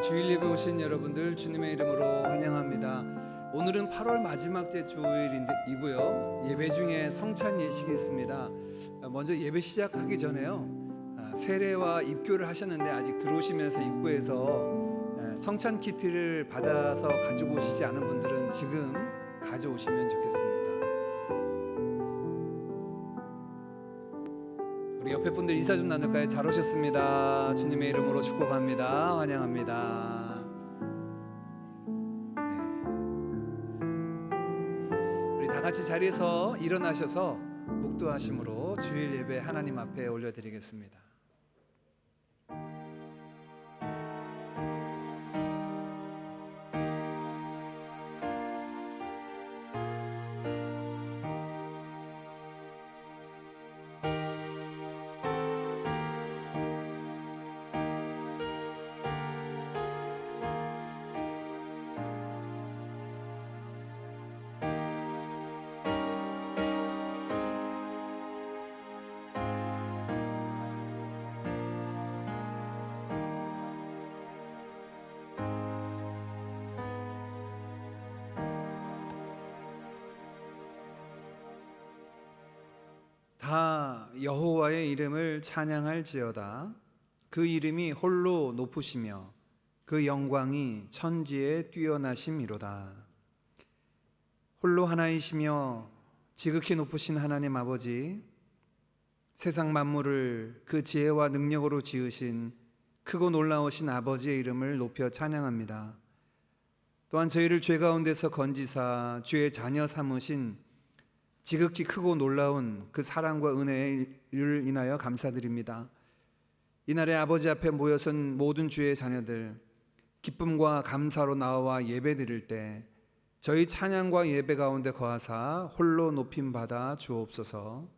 주일 예배 오신 여러분들 주님의 이름으로 환영합니다. 오늘은 8월 마지막 째 주일이고요. 예배 중에 성찬 예식이 있습니다. 먼저 예배 시작하기 전에요, 세례와 입교를 하셨는데 아직 들어오시면서 입구에서 성찬 키트를 받아서 가지고 오시지 않은 분들은 지금 가져오시면 좋겠습니다. 우리 옆에 분들 인사 좀 나눌까요? 잘 오셨습니다. 주님의 이름으로 축복합니다. 환영합니다. 우리 다 같이 자리에서 일어나셔서 묵도하심으로 주일 예배 하나님 앞에 올려드리겠습니다. 다 여호와의 이름을 찬양할지어다. 그 이름이 홀로 높으시며 그 영광이 천지에 뛰어나심이로다. 홀로 하나이시며 지극히 높으신 하나님 아버지, 세상 만물을 그 지혜와 능력으로 지으신 크고 놀라우신 아버지의 이름을 높여 찬양합니다. 또한 저희를 죄 가운데서 건지사 주의 자녀 삼으신 지극히 크고 놀라운 그 사랑과 은혜를 인하여 감사드립니다. 이날에 아버지 앞에 모여선 모든 주의 자녀들, 기쁨과 감사로 나와 예배드릴 때 저희 찬양과 예배 가운데 거하사 홀로 높임받아 주옵소서.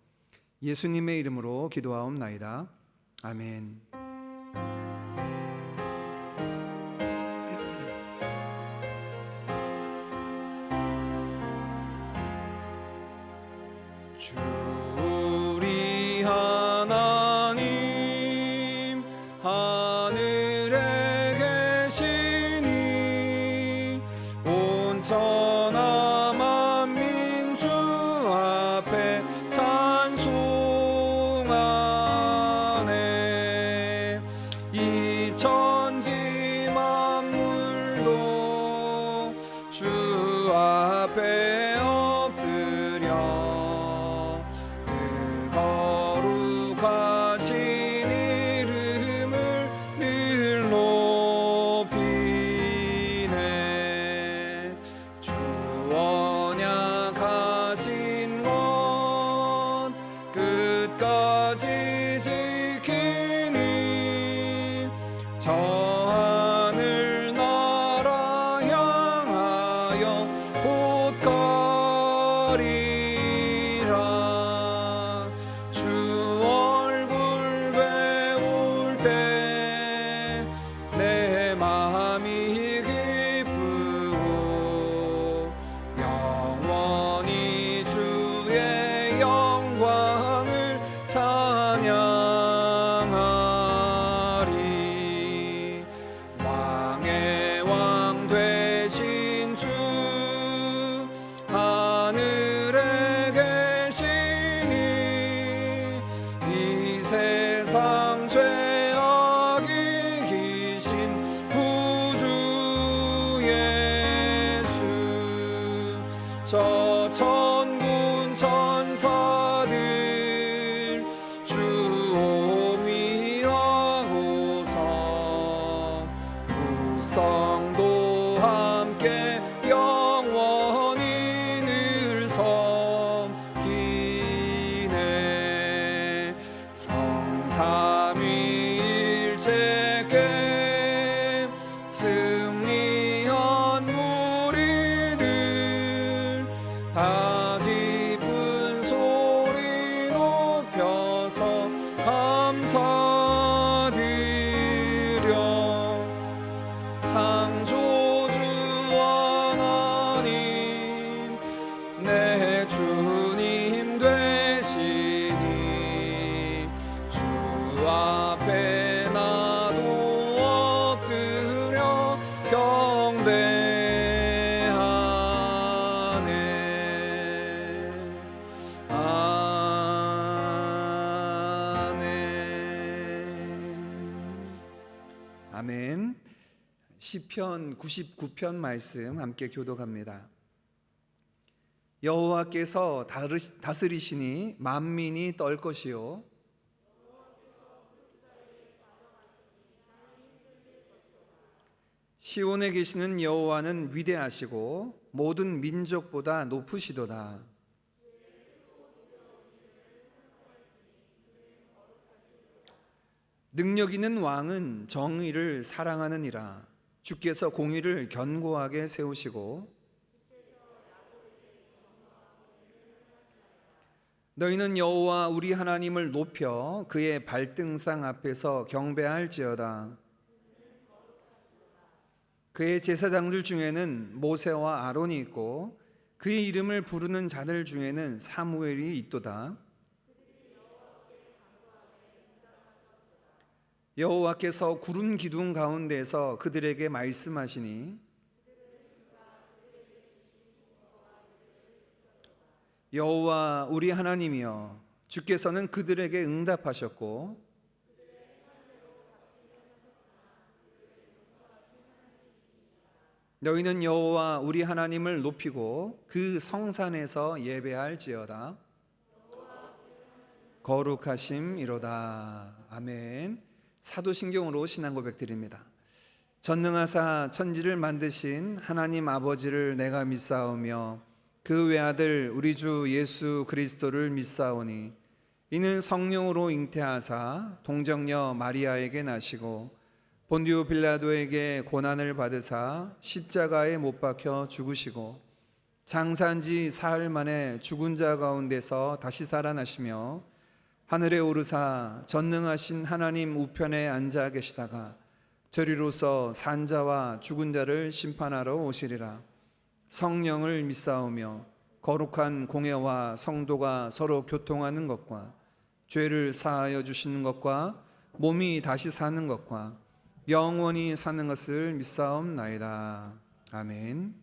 예수님의 이름으로 기도하옵나이다. 아멘. 주 우리 하나님 하늘에 계시니 온천하 만민 주 앞에 찬송하네. 이 천지 만물도 주 앞에 엎드려 거룩하신 이름을 늘 높이네. 주 언약하신 것 끝까지 지키니 저 하늘 나라 향하여 곧 가리라. 주 얼굴 배울 때 내 마음이 기쁘고 영원히 주의 영광을 찬양하리. 왕의 왕 되신 주 하늘에 계시니 이 세상 죄악이 기신 구주 예수. 저 천군 천사들 주 오미하고서 무성도 함께 영원히 늘 섬기네. 성삼위일체께 승리한 무리들 다 기쁜 소리 높여서 감사드려. 창조주 하나님 내 주님 되시니 주 앞에 나도 엎드려 아멘. 시편 99편 말씀 함께 교독합니다. 여호와께서 다스리시니 만민이 떨 것이요 시온에 계시는 여호와는 위대하시고 모든 민족보다 높으시도다. 능력 있는 왕은 정의를 사랑하느니라. 주께서 공의를 견고하게 세우시고 너희는 여호와 우리 하나님을 높여 그의 발등상 앞에서 경배할지어다. 그의 제사장들 중에는 모세와 아론이 있고 그의 이름을 부르는 자들 중에는 사무엘이 있도다. 여호와께서 구름 기둥 가운데서 그들에게 말씀하시니 여호와 우리 하나님이여 주께서는 그들에게 응답하셨고 너희는 여호와 우리 하나님을 높이고 그 성산에서 예배할지어다. 거룩하심이로다. 아멘. 사도신경으로 신앙 고백 드립니다. 전능하사 천지를 만드신 하나님 아버지를 내가 믿사오며 그 외아들 우리 주 예수 그리스도를 믿사오니 이는 성령으로 잉태하사 동정녀 마리아에게 나시고 본디오 빌라도에게 고난을 받으사 십자가에 못 박혀 죽으시고 장사한 지 사흘 만에 죽은 자 가운데서 다시 살아나시며 하늘에 오르사 전능하신 하나님 우편에 앉아 계시다가 저리로서 산자와 죽은 자를 심판하러 오시리라. 성령을 믿사오며 거룩한 공회와 성도가 서로 교통하는 것과 죄를 사하여 주시는 것과 몸이 다시 사는 것과 영원히 사는 것을 믿사옵나이다. 아멘.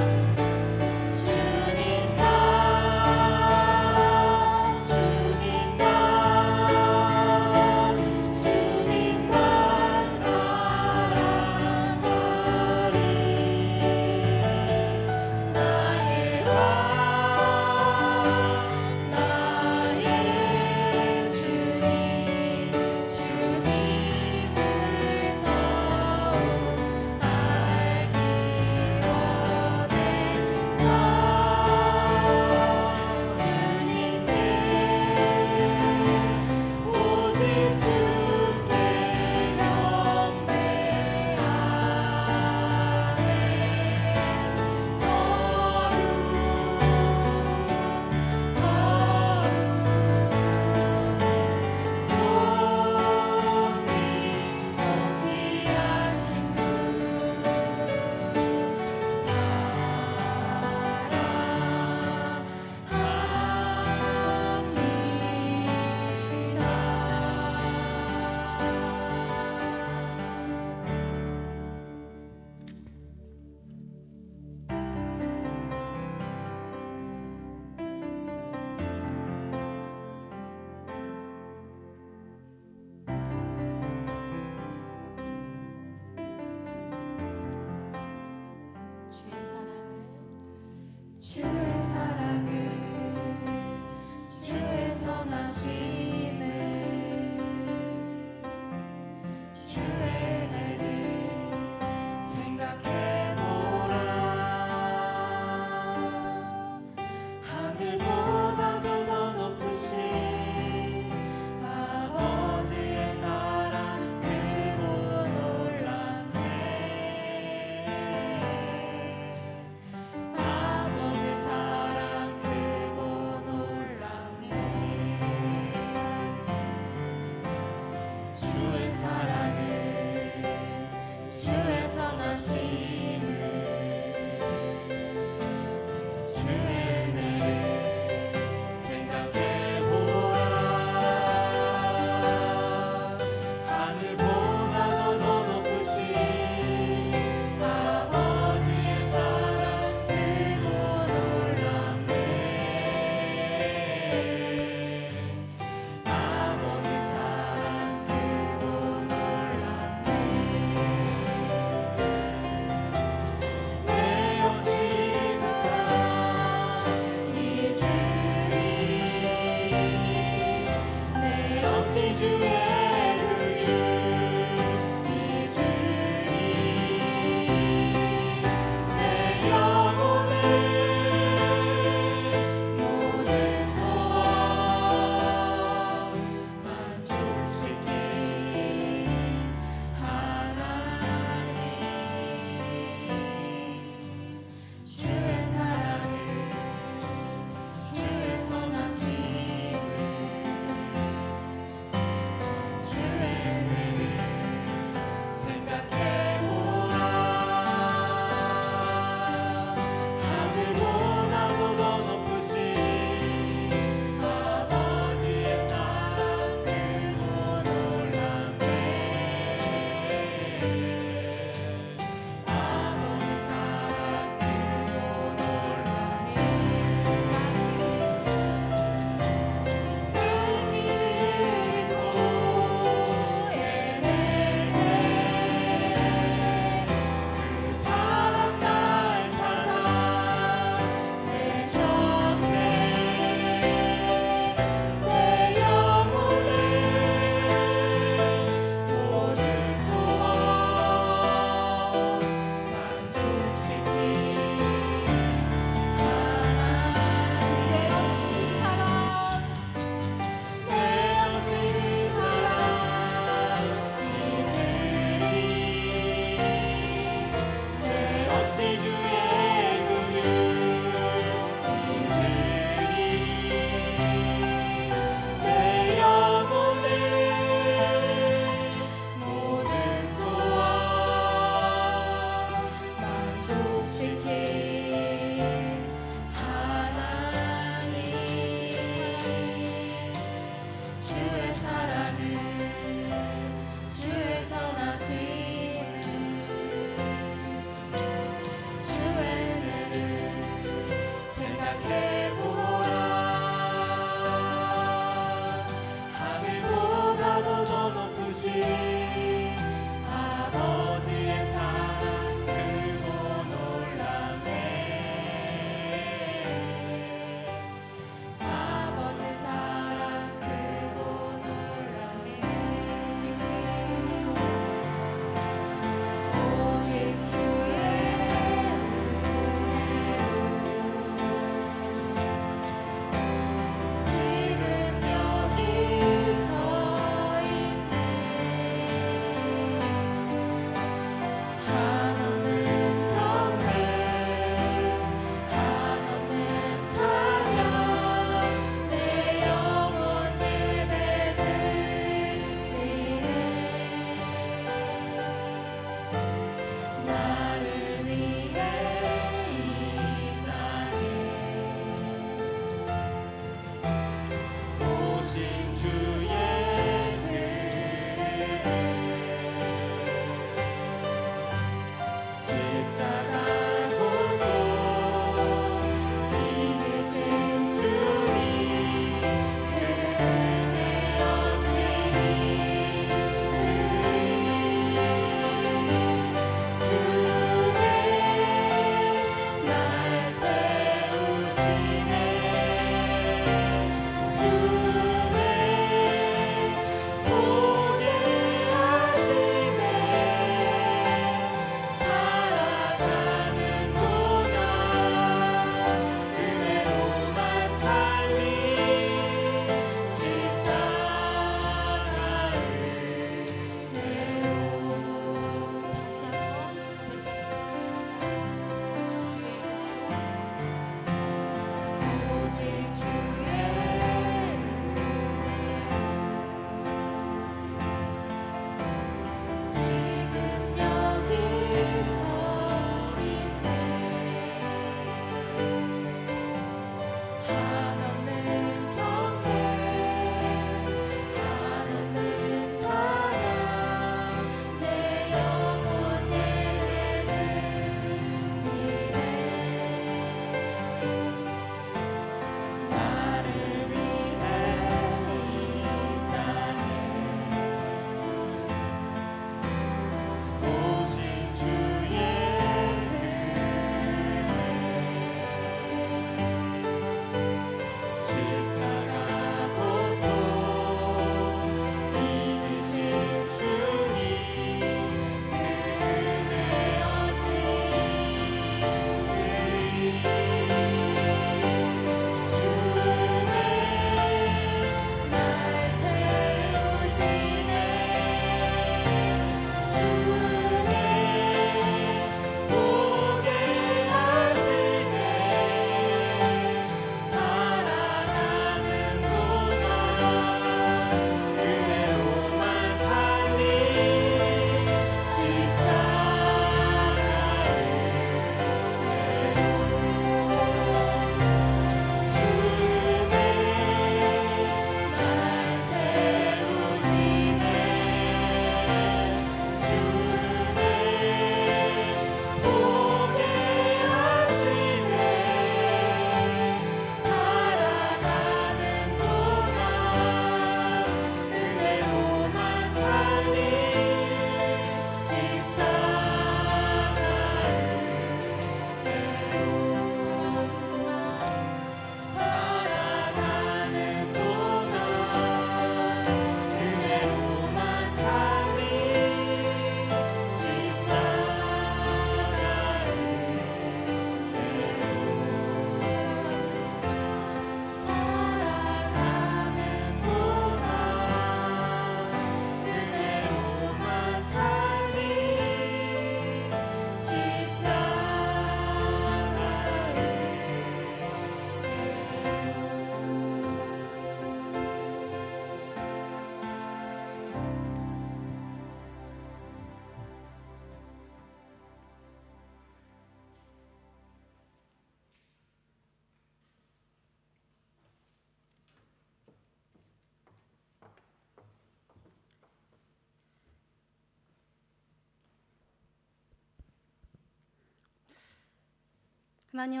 하나님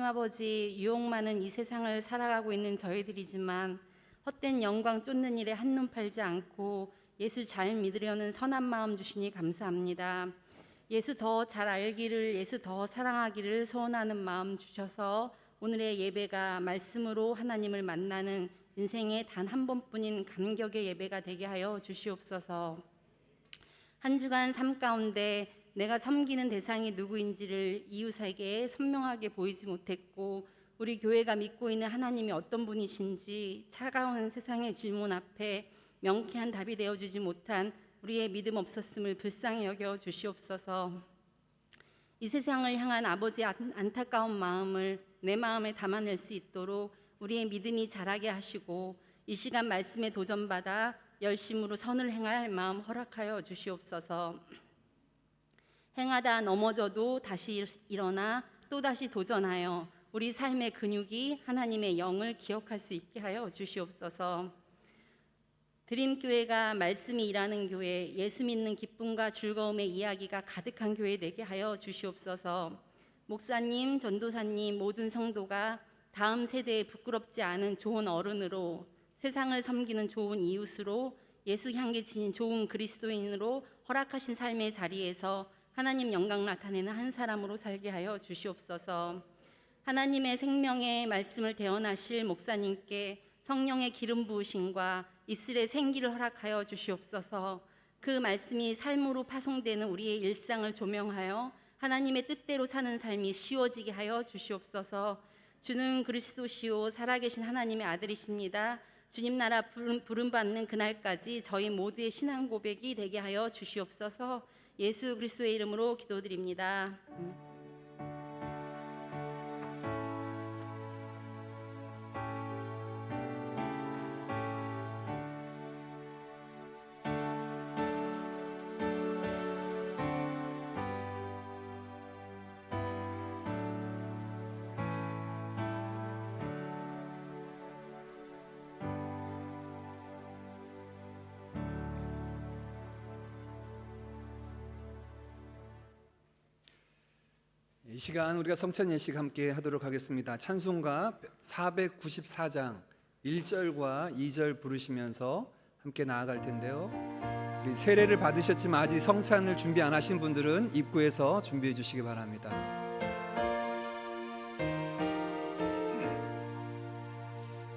아버지, 유혹 많은 이 세상을 살아가고 있는 저희들이지만 헛된 영광 쫓는 일에 한눈 팔지 않고 예수 잘 믿으려는 선한 마음 주시니 감사합니다. 예수 더 잘 알기를, 예수 더 사랑하기를 소원하는 마음 주셔서 오늘의 예배가 말씀으로 하나님을 만나는 인생의 단 한 번뿐인 감격의 예배가 되게 하여 주시옵소서. 한 주간 삶 가운데 내가 섬기는 대상이 누구인지를 이웃에게 선명하게 보이지 못했고, 우리 교회가 믿고 있는 하나님이 어떤 분이신지 차가운 세상의 질문 앞에 명쾌한 답이 되어주지 못한 우리의 믿음 없었음을 불쌍히 여겨 주시옵소서. 이 세상을 향한 아버지의 안타까운 마음을 내 마음에 담아낼 수 있도록 우리의 믿음이 자라게 하시고, 이 시간 말씀에 도전받아 열심으로 선을 행할 마음 허락하여 주시옵소서. 행하다 넘어져도 다시 일어나 또다시 도전하여 우리 삶의 근육이 하나님의 영을 기억할 수 있게 하여 주시옵소서. 드림교회가 말씀이 일하는 교회, 예수 믿는 기쁨과 즐거움의 이야기가 가득한 교회 되게 하여 주시옵소서. 목사님, 전도사님, 모든 성도가 다음 세대에 부끄럽지 않은 좋은 어른으로, 세상을 섬기는 좋은 이웃으로, 예수 향기 지닌 좋은 그리스도인으로 허락하신 삶의 자리에서 하나님 영광 나타내는 한 사람으로 살게 하여 주시옵소서. 하나님의 생명의 말씀을 대언하실 목사님께 성령의 기름 부으심과 입술의 생기를 허락하여 주시옵소서. 그 말씀이 삶으로 파송되는 우리의 일상을 조명하여 하나님의 뜻대로 사는 삶이 쉬워지게 하여 주시옵소서. 주는 그리스도시요 살아계신 하나님의 아들이십니다. 주님 나라 부름받는 그날까지 저희 모두의 신앙 고백이 되게 하여 주시옵소서. 예수 그리스도의 이름으로 기도드립니다. 이 시간 우리가 성찬 예식 함께 하도록 하겠습니다. 찬송가 494장 1절과 2절 부르시면서 함께 나아갈 텐데요. 우리 세례를 받으셨지만 아직 성찬을 준비 안 하신 분들은 입구에서 준비해 주시기 바랍니다.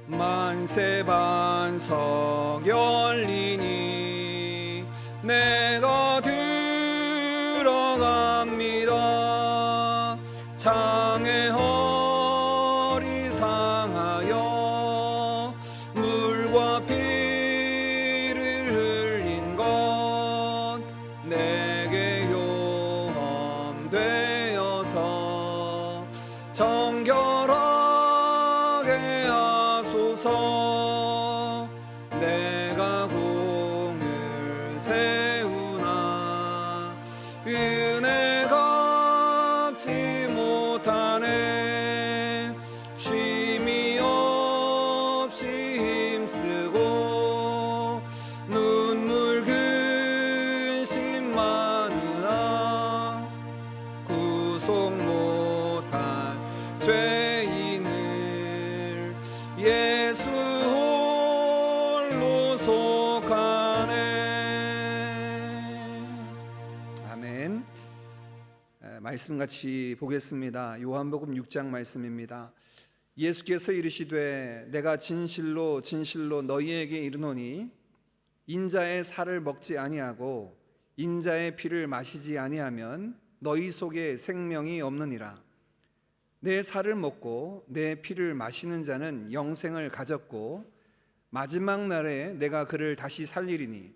만세 반석 열리니 내가 들어갑니다. 장애 허리 상하여 물과 피를 흘린 것 내게 용험되어서 정결하게 하소서. 내가 공을 세우나 은혜가 갚지 못하네. 쉼이 없이 힘쓰고 눈물 근심 많으나 구속 못할 죄인을 예수 홀로 속하네. 아멘. 말씀 같이 보겠습니다. 요한복음 6장 말씀입니다. 예수께서 이르시되 내가 진실로 진실로 너희에게 이르노니 인자의 살을 먹지 아니하고 인자의 피를 마시지 아니하면 너희 속에 생명이 없느니라. 내 살을 먹고 내 피를 마시는 자는 영생을 가졌고 마지막 날에 내가 그를 다시 살리리니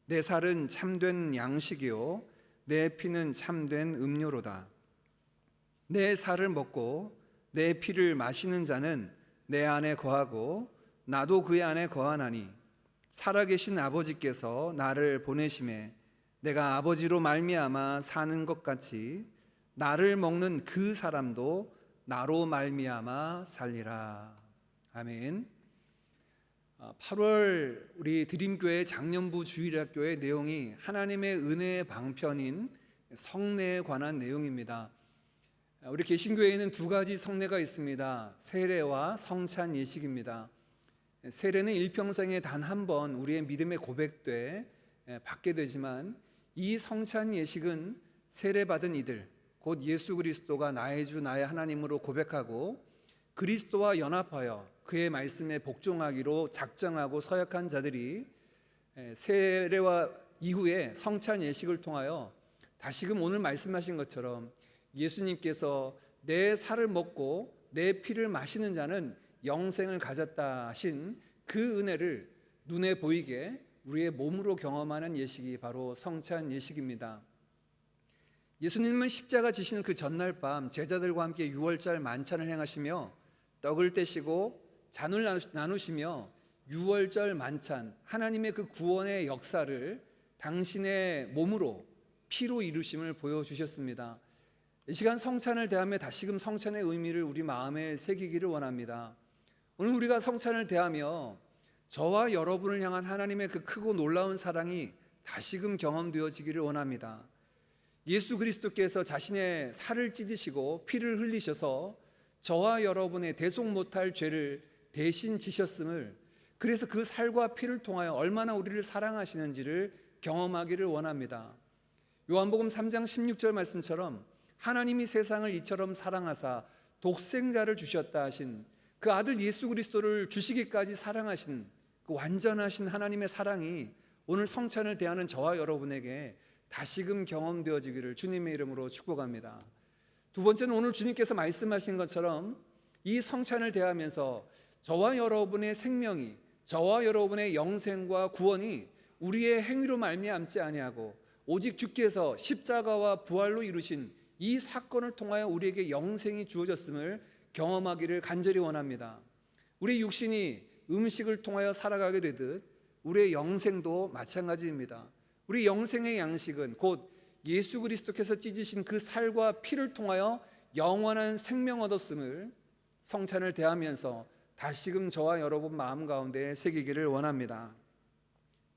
내 살은 참된 양식이요 내 피는 참된 음료로다. 내 살을 먹고 내 피를 마시는 자는 내 안에 거하고 나도 그의 안에 거하나니 살아계신 아버지께서 나를 보내심에 내가 아버지로 말미암아 사는 것 같이 나를 먹는 그 사람도 나로 말미암아 살리라. 아멘. 8월 우리 드림교회 장년부 주일학교의 내용이 하나님의 은혜의 방편인 성례에 관한 내용입니다. 우리 개신교회에는 두 가지 성례가 있습니다. 세례와 성찬 예식입니다. 세례는 일평생에 단 한 번 우리의 믿음의 고백돼 받게 되지만, 이 성찬 예식은 세례받은 이들, 곧 예수 그리스도가 나의 주 나의 하나님으로 고백하고 그리스도와 연합하여 그의 말씀에 복종하기로 작정하고 서약한 자들이 세례와 이후에 성찬 예식을 통하여 다시금 오늘 말씀하신 것처럼 예수님께서 내 살을 먹고 내 피를 마시는 자는 영생을 가졌다 하신 그 은혜를 눈에 보이게 우리의 몸으로 경험하는 예식이 바로 성찬 예식입니다. 예수님은 십자가 지시는 그 전날 밤 제자들과 함께 유월절 만찬을 행하시며 떡을 떼시고 잔을 나누시며 유월절 만찬, 하나님의 그 구원의 역사를 당신의 몸으로 피로 이루심을 보여주셨습니다. 이 시간 성찬을 대하며 다시금 성찬의 의미를 우리 마음에 새기기를 원합니다. 오늘 우리가 성찬을 대하며 저와 여러분을 향한 하나님의 그 크고 놀라운 사랑이 다시금 경험되어지기를 원합니다. 예수 그리스도께서 자신의 살을 찢으시고 피를 흘리셔서 저와 여러분의 대속 못할 죄를 대신 지셨음을, 그래서 그 살과 피를 통하여 얼마나 우리를 사랑하시는지를 경험하기를 원합니다. 요한복음 3장 16절 말씀처럼 하나님이 세상을 이처럼 사랑하사 독생자를 주셨다 하신 그 아들 예수 그리스도를 주시기까지 사랑하신 그 완전하신 하나님의 사랑이 오늘 성찬을 대하는 저와 여러분에게 다시금 경험되어지기를 주님의 이름으로 축복합니다. 두 번째는 오늘 주님께서 말씀하신 것처럼 이 성찬을 대하면서 저와 여러분의 생명이, 저와 여러분의 영생과 구원이 우리의 행위로 말미암지 아니하고 오직 주께서 십자가와 부활로 이루신 이 사건을 통하여 우리에게 영생이 주어졌음을 경험하기를 간절히 원합니다. 우리 육신이 음식을 통하여 살아가게 되듯 우리의 영생도 마찬가지입니다. 우리 영생의 양식은 곧 예수 그리스도께서 찢으신 그 살과 피를 통하여 영원한 생명 얻었음을 성찬을 대하면서 다시금 저와 여러분 마음 가운데 새기기를 원합니다.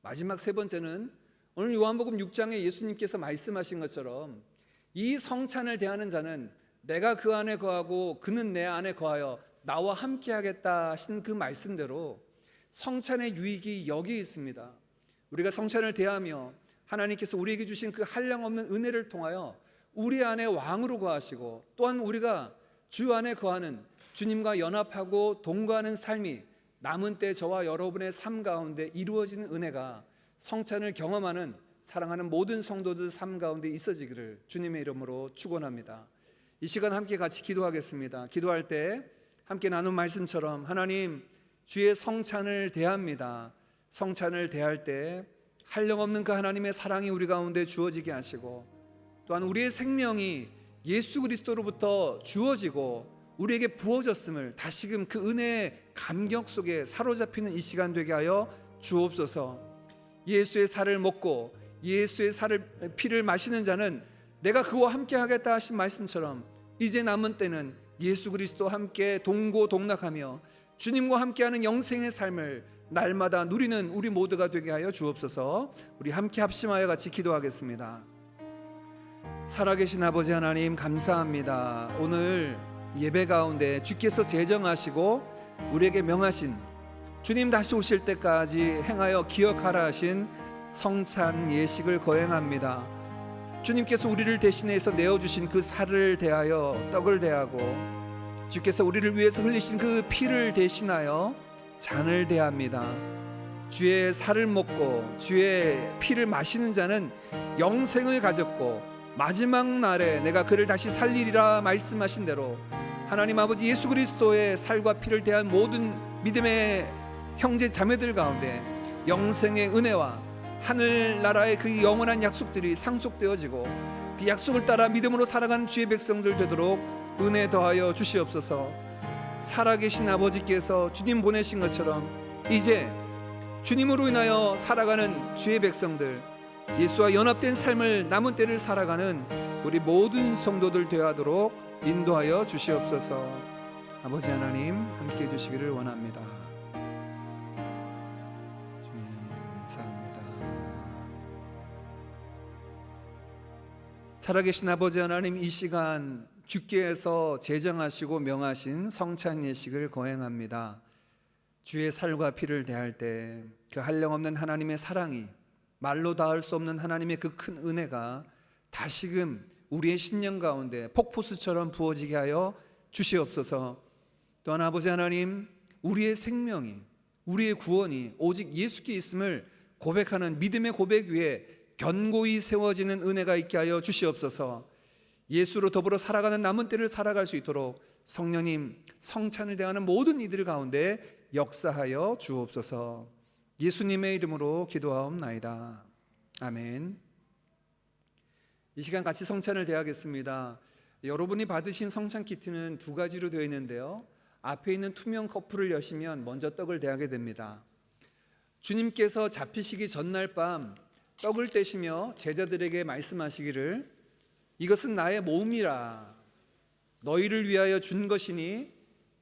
마지막 세 번째는 오늘 요한복음 6장에 예수님께서 말씀하신 것처럼 이 성찬을 대하는 자는 내가 그 안에 거하고 그는 내 안에 거하여 나와 함께 하겠다 하신 그 말씀대로 성찬의 유익이 여기 있습니다. 우리가 성찬을 대하며 하나님께서 우리에게 주신 그 한량없는 은혜를 통하여 우리 안에 왕으로 거하시고, 또한 우리가 주 안에 거하는 주님과 연합하고 동거하는 삶이 남은 때 저와 여러분의 삶 가운데 이루어지는 은혜가 성찬을 경험하는 사랑하는 모든 성도들 삶 가운데 있어지기를 주님의 이름으로 축원합니다. 이 시간 함께 같이 기도하겠습니다. 기도할 때 함께 나눈 말씀처럼 하나님, 주의 성찬을 대합니다. 성찬을 대할 때 한량없는 그 하나님의 사랑이 우리 가운데 주어지게 하시고, 또한 우리의 생명이 예수 그리스도로부터 주어지고 우리에게 부어졌음을 다시금 그 은혜의 감격 속에 사로잡히는 이 시간 되게 하여 주옵소서. 예수의 살을 먹고 예수의 피를 마시는 자는 내가 그와 함께 하겠다 하신 말씀처럼 이제 남은 때는 예수 그리스도와 함께 동고동락하며 주님과 함께하는 영생의 삶을 날마다 누리는 우리 모두가 되게 하여 주옵소서. 우리 함께 합심하여 같이 기도하겠습니다. 살아계신 아버지 하나님, 감사합니다. 오늘 예배 가운데 주께서 제정하시고 우리에게 명하신, 주님 다시 오실 때까지 행하여 기억하라 하신 성찬 예식을 거행합니다. 주님께서 우리를 대신해서 내어주신 그 살을 대하여 떡을 대하고, 주께서 우리를 위해서 흘리신 그 피를 대신하여 잔을 대합니다. 주의 살을 먹고 주의 피를 마시는 자는 영생을 가졌고 마지막 날에 내가 그를 다시 살리리라 말씀하신 대로 하나님 아버지 예수 그리스도의 살과 피를 대한 모든 믿음의 형제 자매들 가운데 영생의 은혜와 하늘나라의 그 영원한 약속들이 상속되어지고 그 약속을 따라 믿음으로 살아가는 주의 백성들 되도록 은혜 더하여 주시옵소서. 살아계신 아버지께서 주님 보내신 것처럼 이제 주님으로 인하여 살아가는 주의 백성들, 예수와 연합된 삶을 남은 때를 살아가는 우리 모든 성도들 되어도록 인도하여 주시옵소서. 아버지 하나님, 함께 해주시기를 원합니다. 주님 감사합니다. 살아계신 아버지 하나님, 이 시간 주께서 제정하시고 명하신 성찬 예식을 거행합니다. 주의 살과 피를 대할 때 그 한량없는 하나님의 사랑이, 말로 닿을 수 없는 하나님의 그 큰 은혜가 다시금 우리의 신령 가운데 폭포수처럼 부어지게 하여 주시옵소서. 또한 아버지 하나님, 우리의 생명이, 우리의 구원이 오직 예수께 있음을 고백하는 믿음의 고백 위에 견고히 세워지는 은혜가 있게 하여 주시옵소서. 예수로 더불어 살아가는 남은 때를 살아갈 수 있도록 성령님, 성찬을 대하는 모든 이들 가운데 역사하여 주옵소서. 예수님의 이름으로 기도하옵나이다. 아멘. 이 시간 같이 성찬을 대하겠습니다. 여러분이 받으신 성찬 키트는 두 가지로 되어 있는데요, 앞에 있는 투명 커플을 여시면 먼저 떡을 대하게 됩니다. 주님께서 잡히시기 전날 밤 떡을 떼시며 제자들에게 말씀하시기를, 이것은 나의 몸이라, 너희를 위하여 준 것이니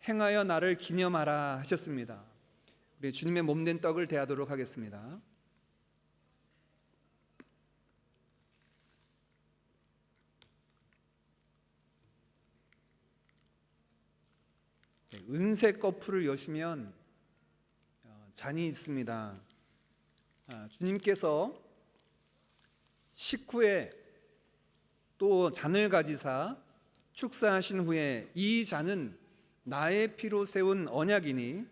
행하여 나를 기념하라 하셨습니다. 우리 주님의 몸된 떡을 대하도록 하겠습니다. 은색 커플을 여시면 잔이 있습니다. 주님께서 식후에 또 잔을 가지사 축사하신 후에 이 잔은 나의 피로 세운 언약이니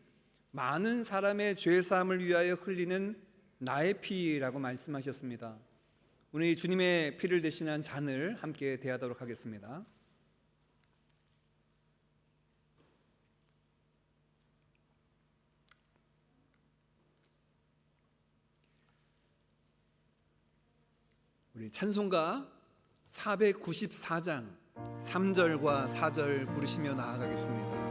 많은 사람의 죄사함을 위하여 흘리는 나의 피라고 말씀하셨습니다. 오늘 주님의 피를 대신한 잔을 함께 대하도록 하겠습니다. 우리 찬송가 494장 3절과 4절 부르시며 나아가겠습니다.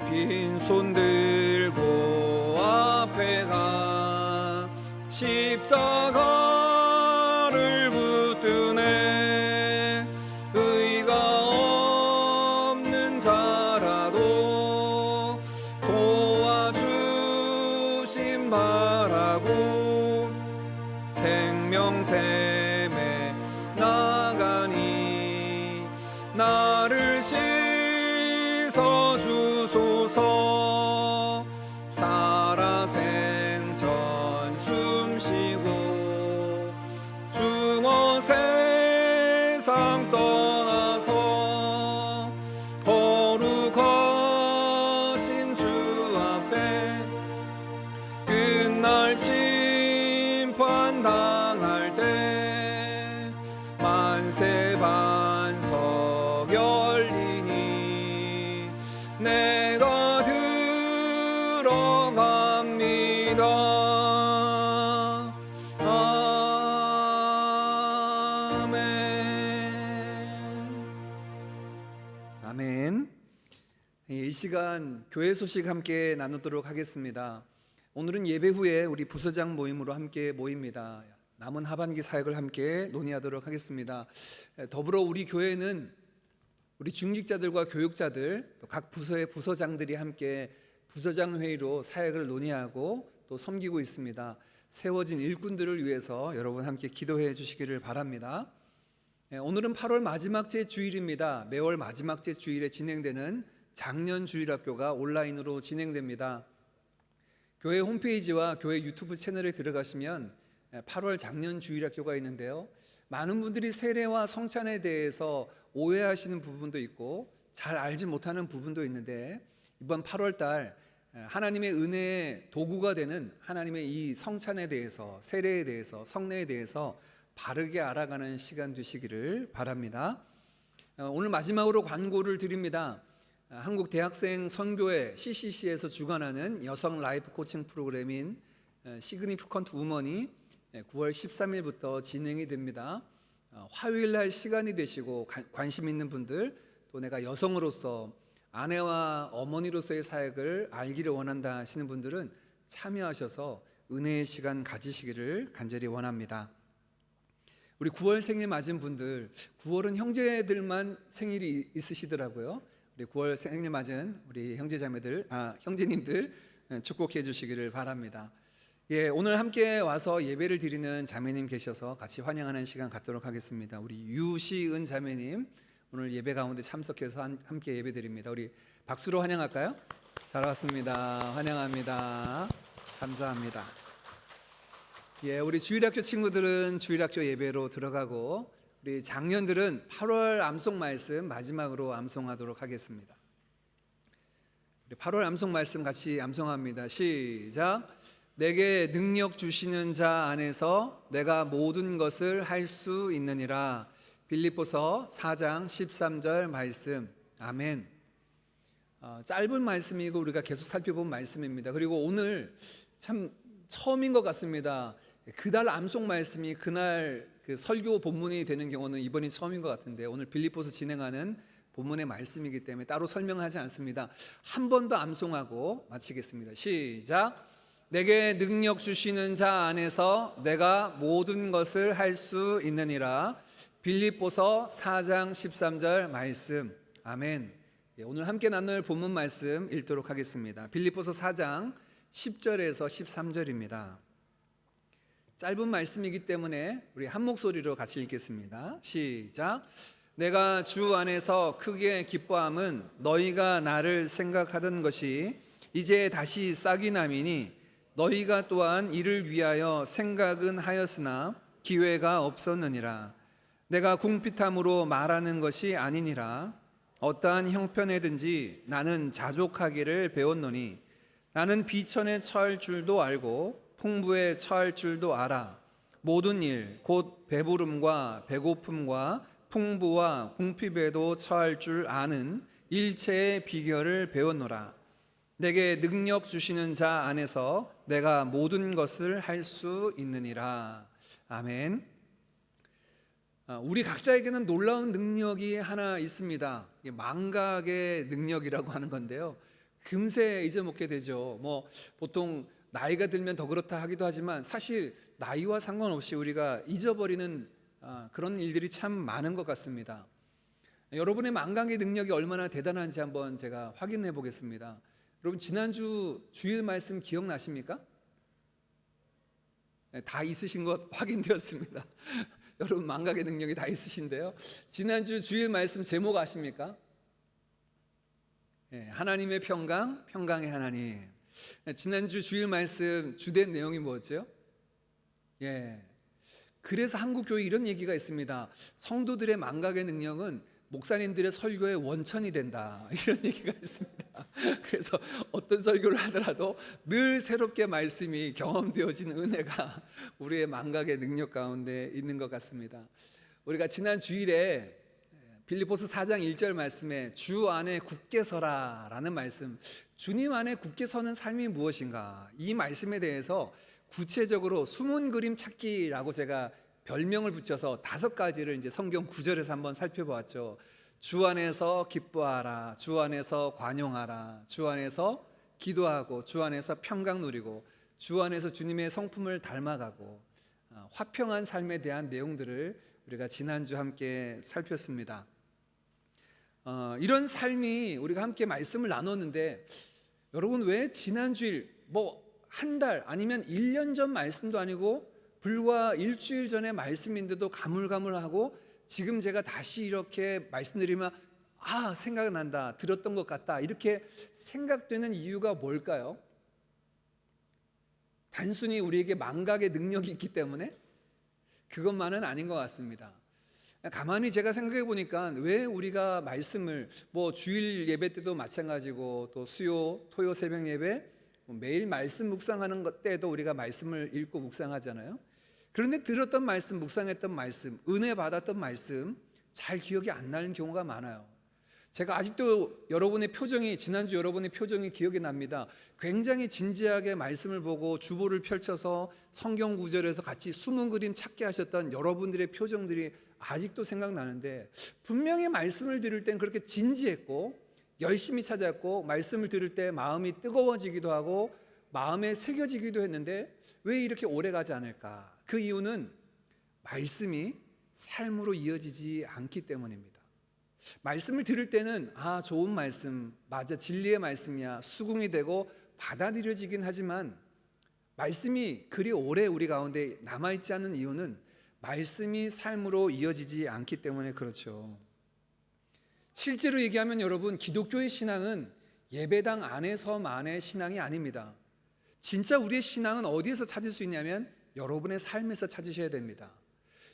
빈손 들고 앞에 가 십자가를 붙드네. 의가 없는 자라도 도와주심 바라고 생명샘에 나가니 나를 씻어주소서. 살아생전 숨쉬고 중어 세상 떠나서 거룩하신 주 앞에 끝날 심판 당할 때 만세 반석 열리니 내가 들어갑니다. 아멘. 이 시간 교회 소식 함께 나누도록 하겠습니다. 오늘은 예배 후에 우리 부서장 모임으로 함께 모입니다. 남은 하반기 사역을 함께 논의하도록 하겠습니다. 더불어 우리 교회는 우리 중직자들과 교육자들, 또 각 부서의 부서장들이 함께 부서장 회의로 사역을 논의하고 또 섬기고 있습니다. 세워진 일꾼들을 위해서 여러분 함께 기도해 주시기를 바랍니다. 오늘은 8월 마지막 째 주일입니다. 매월 마지막 째 주일에 진행되는 작년 주일학교가 온라인으로 진행됩니다. 교회 홈페이지와 교회 유튜브 채널에 들어가시면 8월 작년 주일학교가 있는데요, 많은 분들이 세례와 성찬에 대해서 오해하시는 부분도 있고 잘 알지 못하는 부분도 있는데, 이번 8월 달 하나님의 은혜의 도구가 되는 하나님의 이 성찬에 대해서, 세례에 대해서, 성례에 대해서 바르게 알아가는 시간 되시기를 바랍니다. 오늘 마지막으로 광고를 드립니다. 한국 대학생 선교회 CCC에서 주관하는 여성 라이프 코칭 프로그램인 시그니피컨트 우먼이 9월 13일부터 진행이 됩니다. 화요일 날 시간이 되시고 관심 있는 분들, 또 내가 여성으로서 아내와 어머니로서의 사역을 알기를 원한다 하시는 분들은 참여하셔서 은혜의 시간 가지시기를 간절히 원합니다. 우리 9월 생일 맞은 분들, 9월은 형제들만 생일이 있으시더라고요. 우리 9월 생일 맞은 우리 형제자매들, 형제님들 축복해 주시기를 바랍니다. 오늘 함께 와서 예배를 드리는 자매님 계셔서 같이 환영하는 시간 갖도록 하겠습니다. 우리 유시은 자매님 오늘 예배 가운데 참석해서 함께 예배 드립니다. 우리 박수로 환영할까요? 잘 왔습니다. 환영합니다. 감사합니다. 우리 주일학교 친구들은 주일학교 예배로 들어가고 우리 장년들은 8월 암송 말씀 마지막으로 암송하도록 하겠습니다. 우리 8월 암송 말씀 같이 암송합니다. 시작. 내게 능력 주시는 자 안에서 내가 모든 것을 할 수 있느니라. 빌립보서 4장 13절 말씀. 아멘. 짧은 말씀이고 우리가 계속 살펴본 말씀입니다. 그리고 오늘 참 처음인 것 같습니다. 그달 암송 말씀이 그날 그 설교 본문이 되는 경우는 이번이 처음인 것 같은데, 오늘 빌립보서 진행하는 본문의 말씀이기 때문에 따로 설명하지 않습니다. 한 번 더 암송하고 마치겠습니다. 시작. 내게 능력 주시는 자 안에서 내가 모든 것을 할 수 있느니라. 빌립보서 4장 13절 말씀. 아멘. 오늘 함께 나눌 본문 말씀 읽도록 하겠습니다. 빌립보서 4장 10절에서 13절입니다. 짧은 말씀이기 때문에 우리 한 목소리로 같이 읽겠습니다. 시작. 내가 주 안에서 크게 기뻐함은 너희가 나를 생각하던 것이 이제 다시 싹이 나미니 너희가 또한 이를 위하여 생각은 하였으나 기회가 없었느니라. 내가 궁핍함으로 말하는 것이 아니니라. 어떠한 형편에든지 나는 자족하기를 배웠노니 나는 비천에 처할 줄도 알고 풍부에 처할 줄도 알아. 모든 일 곧 배부름과 배고픔과 풍부와 궁핍에도 처할 줄 아는 일체의 비결을 배웠노라. 내게 능력 주시는 자 안에서 내가 모든 것을 할 수 있느니라. 아멘. 우리 각자에게는 놀라운 능력이 하나 있습니다. 망각의 능력이라고 하는 건데요, 금세 잊어먹게 되죠. 보통 나이가 들면 더 그렇다 하기도 하지만 사실 나이와 상관없이 우리가 잊어버리는 그런 일들이 참 많은 것 같습니다. 여러분의 망각의 능력이 얼마나 대단한지 한번 제가 확인해 보겠습니다. 여러분, 지난주 주일 말씀 기억나십니까? 다 있으신 것 확인되었습니다. 여러분, 망각의 능력이 다 있으신데요, 지난주 주일 말씀 제목 아십니까? 하나님의 평강, 평강의 하나님. 지난주 주일 말씀 주된 내용이 뭐였죠? 그래서 한국교회 이런 얘기가 있습니다. 성도들의 망각의 능력은 목사님들의 설교의 원천이 된다, 이런 얘기가 있습니다. 그래서 어떤 설교를 하더라도 늘 새롭게 말씀이 경험되어지는 은혜가 우리의 망각의 능력 가운데 있는 것 같습니다. 우리가 지난 주일에 빌립보서 4장 1절 말씀에 주 안에 굳게 서라 라는 말씀, 주님 안에 굳게 서는 삶이 무엇인가, 이 말씀에 대해서 구체적으로 숨은 그림 찾기라고 제가 별명을 붙여서 5가지를 이제 성경 구절에서 한번 살펴보았죠. 주 안에서 기뻐하라, 주 안에서 관용하라, 주 안에서 기도하고, 주 안에서 평강 누리고, 주 안에서 주님의 성품을 닮아가고, 화평한 삶에 대한 내용들을 우리가 지난주 함께 살폈습니다. 이런 삶이 우리가 함께 말씀을 나눴는데, 여러분, 왜 지난주일 한 달 아니면 1년 전 말씀도 아니고 불과 일주일 전의 말씀인데도 가물가물하고 지금 제가 다시 이렇게 말씀드리면 생각난다, 들었던 것 같다, 이렇게 생각되는 이유가 뭘까요? 단순히 우리에게 망각의 능력이 있기 때문에? 그것만은 아닌 것 같습니다. 가만히 제가 생각해 보니까 왜 우리가 말씀을 주일 예배 때도 마찬가지고, 또 수요, 토요 새벽 예배, 매일 말씀 묵상하는 것 때도 우리가 말씀을 읽고 묵상하잖아요. 그런데 들었던 말씀, 묵상했던 말씀, 은혜 받았던 말씀 잘 기억이 안 나는 경우가 많아요. 제가 아직도 여러분의 표정이, 지난주 여러분의 표정이 기억이 납니다. 굉장히 진지하게 말씀을 보고 주보를 펼쳐서 성경 구절에서 같이 숨은 그림 찾게 하셨던 여러분들의 표정들이 아직도 생각나는데, 분명히 말씀을 들을 땐 그렇게 진지했고 열심히 찾았고, 말씀을 들을 때 마음이 뜨거워지기도 하고 마음에 새겨지기도 했는데 왜 이렇게 오래 가지 않을까? 그 이유는 말씀이 삶으로 이어지지 않기 때문입니다. 말씀을 들을 때는 좋은 말씀, 맞아, 진리의 말씀이야, 수긍이 되고 받아들여지긴 하지만 말씀이 그리 오래 우리 가운데 남아있지 않는 이유는 말씀이 삶으로 이어지지 않기 때문에 그렇죠. 실제로 얘기하면 여러분, 기독교의 신앙은 예배당 안에서만의 신앙이 아닙니다. 진짜 우리의 신앙은 어디에서 찾을 수 있냐면 여러분의 삶에서 찾으셔야 됩니다.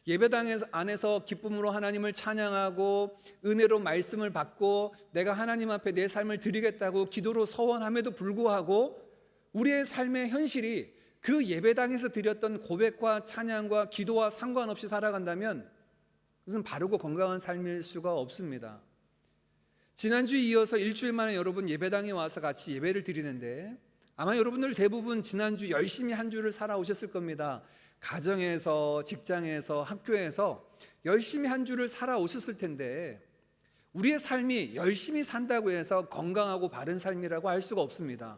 예배당 안에서 기쁨으로 하나님을 찬양하고 은혜로 말씀을 받고 내가 하나님 앞에 내 삶을 드리겠다고 기도로 서원함에도 불구하고 우리의 삶의 현실이 그 예배당에서 드렸던 고백과 찬양과 기도와 상관없이 살아간다면 그것은 바르고 건강한 삶일 수가 없습니다. 지난주에 이어서 일주일 만에 여러분 예배당에 와서 같이 예배를 드리는데 아마 여러분들 대부분 지난주 열심히 한 주를 살아오셨을 겁니다. 가정에서, 직장에서, 학교에서 열심히 한 주를 살아오셨을 텐데 우리의 삶이 열심히 산다고 해서 건강하고 바른 삶이라고 할 수가 없습니다.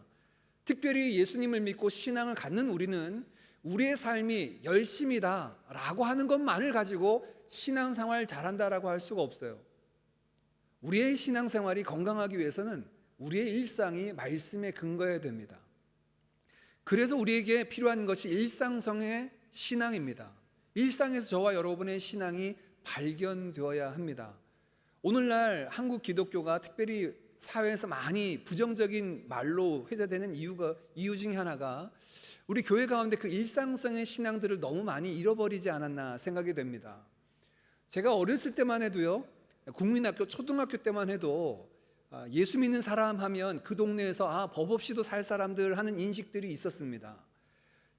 특별히 예수님을 믿고 신앙을 갖는 우리는 우리의 삶이 열심이다라고 하는 것만을 가지고 신앙생활 잘한다라고 할 수가 없어요. 우리의 신앙생활이 건강하기 위해서는 우리의 일상이 말씀에 근거해야 됩니다. 그래서 우리에게 필요한 것이 일상성의 신앙입니다. 일상에서 저와 여러분의 신앙이 발견되어야 합니다. 오늘날 한국 기독교가 특별히 사회에서 많이 부정적인 말로 회자되는 이유 중에 하나가 우리 교회 가운데 그 일상성의 신앙들을 너무 많이 잃어버리지 않았나 생각이 됩니다. 제가 어렸을 때만 해도요, 국민학교 초등학교 때만 해도 예수 믿는 사람 하면 그 동네에서 법 없이도 살 사람들 하는 인식들이 있었습니다.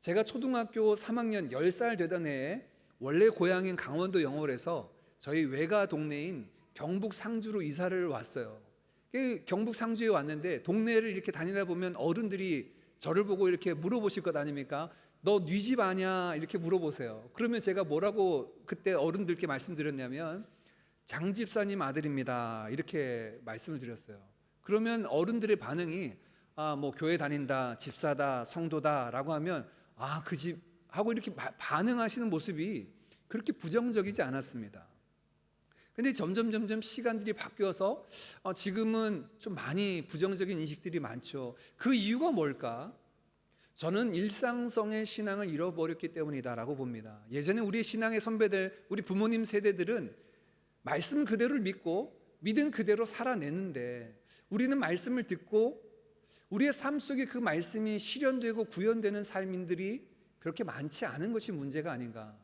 제가 초등학교 3학년 10살 되던 해에 원래 고향인 강원도 영월에서 저희 외가 동네인 경북 상주로 이사를 왔어요. 경북 상주에 왔는데 동네를 이렇게 다니다 보면 어른들이 저를 보고 이렇게 물어보실 것 아닙니까? 너 네 집 아냐? 이렇게 물어보세요. 그러면 제가 뭐라고 그때 어른들께 말씀드렸냐면 장 집사님 아들입니다. 이렇게 말씀을 드렸어요. 그러면 어른들의 반응이 뭐 교회 다닌다, 집사다, 성도다라고 하면 그 집 하고 이렇게 반응하시는 모습이 그렇게 부정적이지 않았습니다. 근데 점점 시간들이 바뀌어서 지금은 좀 많이 부정적인 인식들이 많죠. 그 이유가 뭘까? 저는 일상성의 신앙을 잃어버렸기 때문이다라고 봅니다. 예전에 우리의 신앙의 선배들, 우리 부모님 세대들은 말씀 그대로를 믿고 믿은 그대로 살아내는데 우리는 말씀을 듣고 우리의 삶 속에 그 말씀이 실현되고 구현되는 삶인들이 그렇게 많지 않은 것이 문제가 아닌가.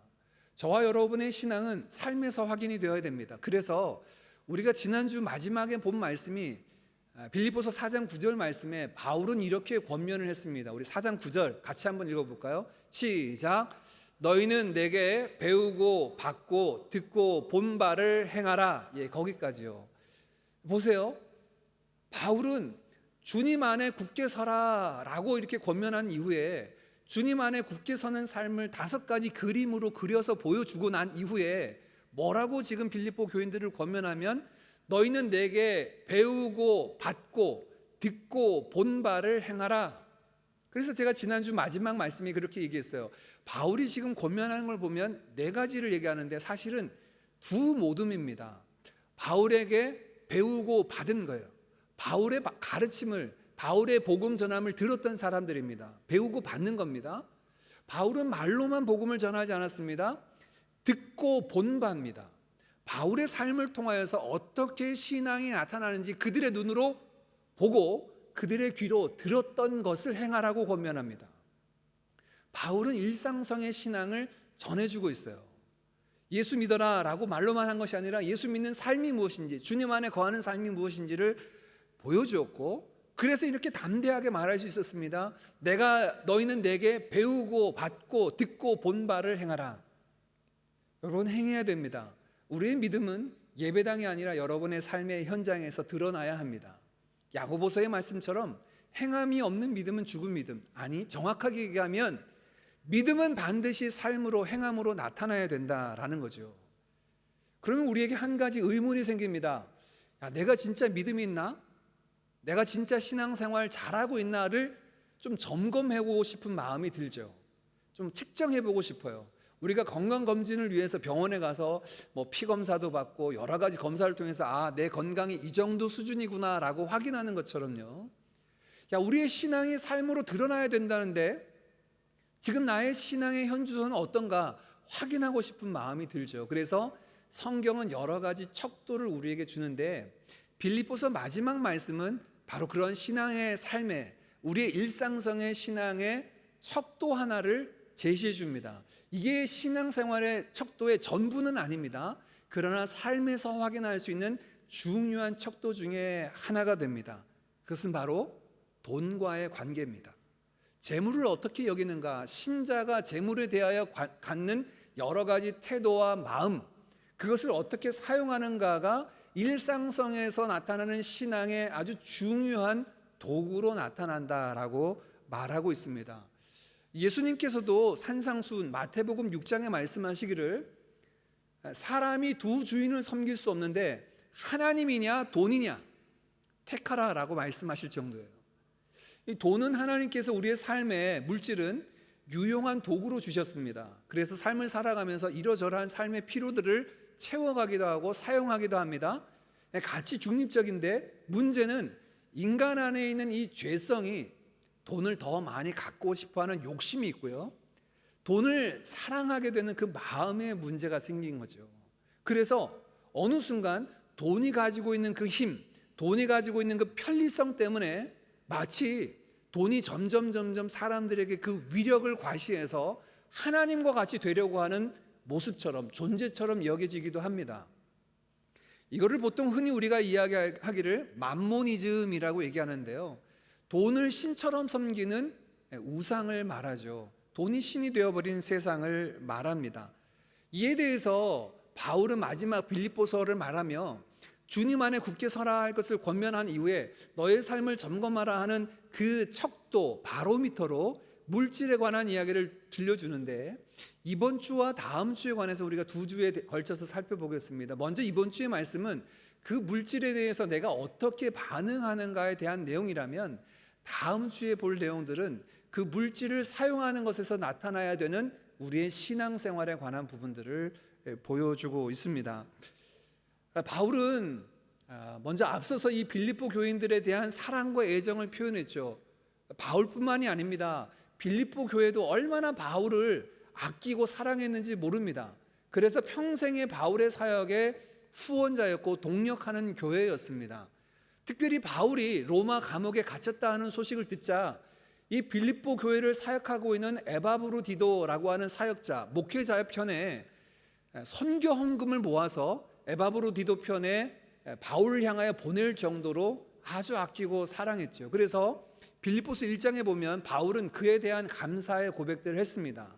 저와 여러분의 신앙은 삶에서 확인이 되어야 됩니다. 그래서 우리가 지난주 마지막에 본 말씀이 빌립보서 4장 9절 말씀에 바울은 이렇게 권면을 했습니다. 우리 4장 9절 같이 한번 읽어볼까요? 시작. 너희는 내게 배우고 받고 듣고 본 바를 행하라. 거기까지요. 보세요. 바울은 주님 안에 굳게 서라 라고 이렇게 권면한 이후에 주님 안에 굳게 서는 삶을 5가지 그림으로 그려서 보여주고 난 이후에 뭐라고 지금 빌립보 교인들을 권면하면 너희는 내게 배우고 받고 듣고 본 바를 행하라. 그래서 제가 지난주 마지막 말씀이 그렇게 얘기했어요. 바울이 지금 권면하는 걸 보면 4가지를 얘기하는데 사실은 두 모둠입니다. 바울에게 배우고 받은 거예요. 바울의 가르침을, 바울의 복음 전함을 들었던 사람들입니다. 배우고 받는 겁니다. 바울은 말로만 복음을 전하지 않았습니다. 듣고 본 바입니다. 바울의 삶을 통하여서 어떻게 신앙이 나타나는지 그들의 눈으로 보고 그들의 귀로 들었던 것을 행하라고 권면합니다. 바울은 일상성의 신앙을 전해주고 있어요. 예수 믿어라 라고 말로만 한 것이 아니라 예수 믿는 삶이 무엇인지, 주님 안에 거하는 삶이 무엇인지를 보여주었고, 그래서 이렇게 담대하게 말할 수 있었습니다. 너희는 내게 배우고 받고 듣고 본 바를 행하라. 여러분, 행해야 됩니다. 우리의 믿음은 예배당이 아니라 여러분의 삶의 현장에서 드러나야 합니다. 야고보서의 말씀처럼 행함이 없는 믿음은 죽은 믿음. 아니, 정확하게 얘기하면 믿음은 반드시 삶으로, 행함으로 나타나야 된다라는 거죠. 그러면 우리에게 한 가지 의문이 생깁니다. 내가 진짜 믿음이 있나? 내가 진짜 신앙생활 잘하고 있나를 좀 점검해보고 싶은 마음이 들죠. 좀 측정해보고 싶어요. 우리가 건강검진을 위해서 병원에 가서 뭐 피검사도 받고 여러 가지 검사를 통해서 내 건강이 이 정도 수준이구나 라고 확인하는 것처럼요. 우리의 신앙이 삶으로 드러나야 된다는데 지금 나의 신앙의 현주소는 어떤가 확인하고 싶은 마음이 들죠. 그래서 성경은 여러 가지 척도를 우리에게 주는데 빌립보서 마지막 말씀은 바로 그런 신앙의 삶에, 우리의 일상성의 신앙의 척도 하나를 제시해 줍니다. 이게 신앙생활의 척도의 전부는 아닙니다. 그러나 삶에서 확인할 수 있는 중요한 척도 중에 하나가 됩니다. 그것은 바로 돈과의 관계입니다. 재물을 어떻게 여기는가, 신자가 재물에 대하여 갖는 여러 가지 태도와 마음, 그것을 어떻게 사용하는가가 일상성에서 나타나는 신앙의 아주 중요한 도구로 나타난다라고 말하고 있습니다. 예수님께서도 산상수훈 마태복음 6장에 말씀하시기를 사람이 두 주인을 섬길 수 없는데 하나님이냐 돈이냐 택하라라고 말씀하실 정도예요. 이 돈은 하나님께서 우리의 삶에, 물질은 유용한 도구로 주셨습니다. 그래서 삶을 살아가면서 이러저러한 삶의 필요들을 채워가기도 하고 사용하기도 합니다. 가치 중립적인데 문제는 인간 안에 있는 이 죄성이 돈을 더 많이 갖고 싶어하는 욕심이 있고요, 돈을 사랑하게 되는 그 마음의 문제가 생긴 거죠. 그래서 어느 순간 돈이 가지고 있는 그 힘, 돈이 가지고 있는 그 편리성 때문에 마치 돈이 점점 사람들에게 그 위력을 과시해서 하나님과 같이 되려고 하는 모습처럼, 존재처럼 여겨지기도 합니다. 이거를 보통 흔히 우리가 이야기하기를 맘모니즘이라고 얘기하는데요, 돈을 신처럼 섬기는 우상을 말하죠. 돈이 신이 되어버린 세상을 말합니다. 이에 대해서 바울은 마지막 빌립보서를 말하며 주님 안에 굳게 서라 할 것을 권면한 이후에 너의 삶을 점검하라 하는 그 척도, 바로미터로 물질에 관한 이야기를 들려주는데, 이번 주와 다음 주에 관해서 우리가 두 주에 걸쳐서 살펴보겠습니다. 먼저 이번 주의 말씀은 그 물질에 대해서 내가 어떻게 반응하는가에 대한 내용이라면, 다음 주에 볼 내용들은 그 물질을 사용하는 것에서 나타나야 되는 우리의 신앙생활에 관한 부분들을 보여주고 있습니다. 바울은 먼저 앞서서 이 빌립보 교인들에 대한 사랑과 애정을 표현했죠. 바울뿐만이 아닙니다. 빌립보 교회도 얼마나 바울을 아끼고 사랑했는지 모릅니다. 그래서 평생의 바울의 사역의 후원자였고 동력하는 교회였습니다. 특별히 바울이 로마 감옥에 갇혔다 하는 소식을 듣자 이 빌립보 교회를 사역하고 있는 에바브로디도라고 하는 사역자, 목회자의 편에 선교 헌금을 모아서 에바브로디도 편에 바울을 향하여 보낼 정도로 아주 아끼고 사랑했죠. 그래서 빌립보서 1장에 보면 바울은 그에 대한 감사의 고백들을 했습니다.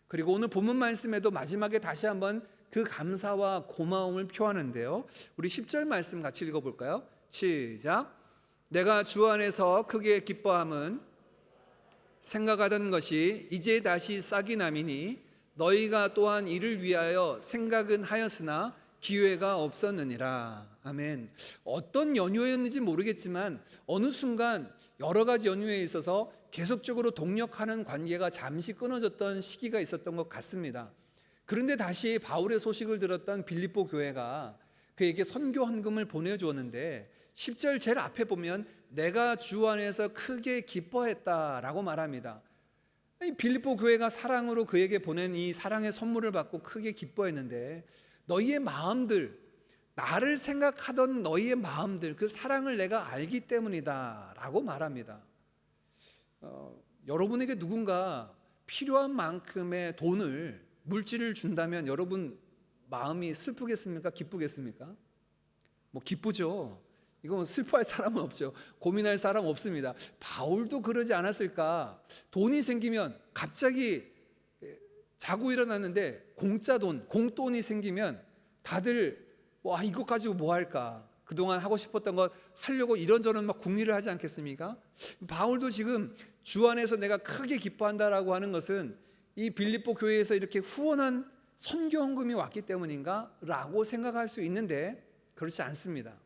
그리고 오늘 본문 말씀에도 마지막에 다시 한번 그 감사와 고마움을 표하는데요, 우리 10절 말씀 같이 읽어볼까요? 시작. 내가 주 안에서 크게 기뻐함은 생각하던 것이 이제 다시 싹이 남이니 너희가 또한 이를 위하여 생각은 하였으나 기회가 없었느니라. 아멘. 어떤 연유였는지 모르겠지만 어느 순간 여러 가지 연유에 있어서 계속적으로 동력하는 관계가 잠시 끊어졌던 시기가 있었던 것 같습니다. 그런데 다시 바울의 소식을 들었던 빌립보 교회가 그에게 선교 헌금을 보내주었는데 10절 제일 앞에 보면 내가 주 안에서 크게 기뻐했다라고 말합니다. 빌립보 교회가 사랑으로 그에게 보낸 이 사랑의 선물을 받고 크게 기뻐했는데 너희의 마음들, 나를 생각하던 너희의 마음들, 그 사랑을 내가 알기 때문이다 라고 말합니다. 여러분에게 누군가 필요한 만큼의 돈을, 물질을 준다면 여러분 마음이 슬프겠습니까? 기쁘겠습니까? 뭐 기쁘죠. 이건 슬퍼할 사람은 없죠. 고민할 사람 없습니다. 바울도 그러지 않았을까? 돈이 생기면 갑자기 자고 일어났는데 공짜 돈, 공돈이 생기면 다들 와 이것 가지고 뭐 할까? 그동안 하고 싶었던 것 하려고 이런저런 막 궁리를 하지 않겠습니까? 바울도 지금 주 안에서 내가 크게 기뻐한다라고 하는 것은 이 빌립보 교회에서 이렇게 후원한 선교 헌금이 왔기 때문인가? 라고 생각할 수 있는데 그렇지 않습니다.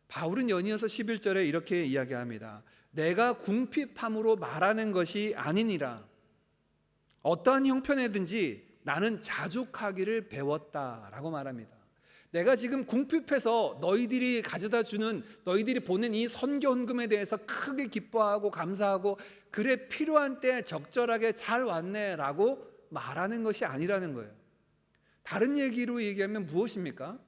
바울은 연이어서 11절에 이렇게 이야기합니다. 내가 궁핍함으로 말하는 것이 아니니라. 어떠한 형편에든지 나는 자족하기를 배웠다라고 말합니다. 내가 지금 궁핍해서 너희들이 가져다 주는, 너희들이 보낸 이 선교 헌금에 대해서 크게 기뻐하고 감사하고, 그래 필요한 때 적절하게 잘 왔네라고 말하는 것이 아니라는 거예요. 다른 얘기로 얘기하면 무엇입니까?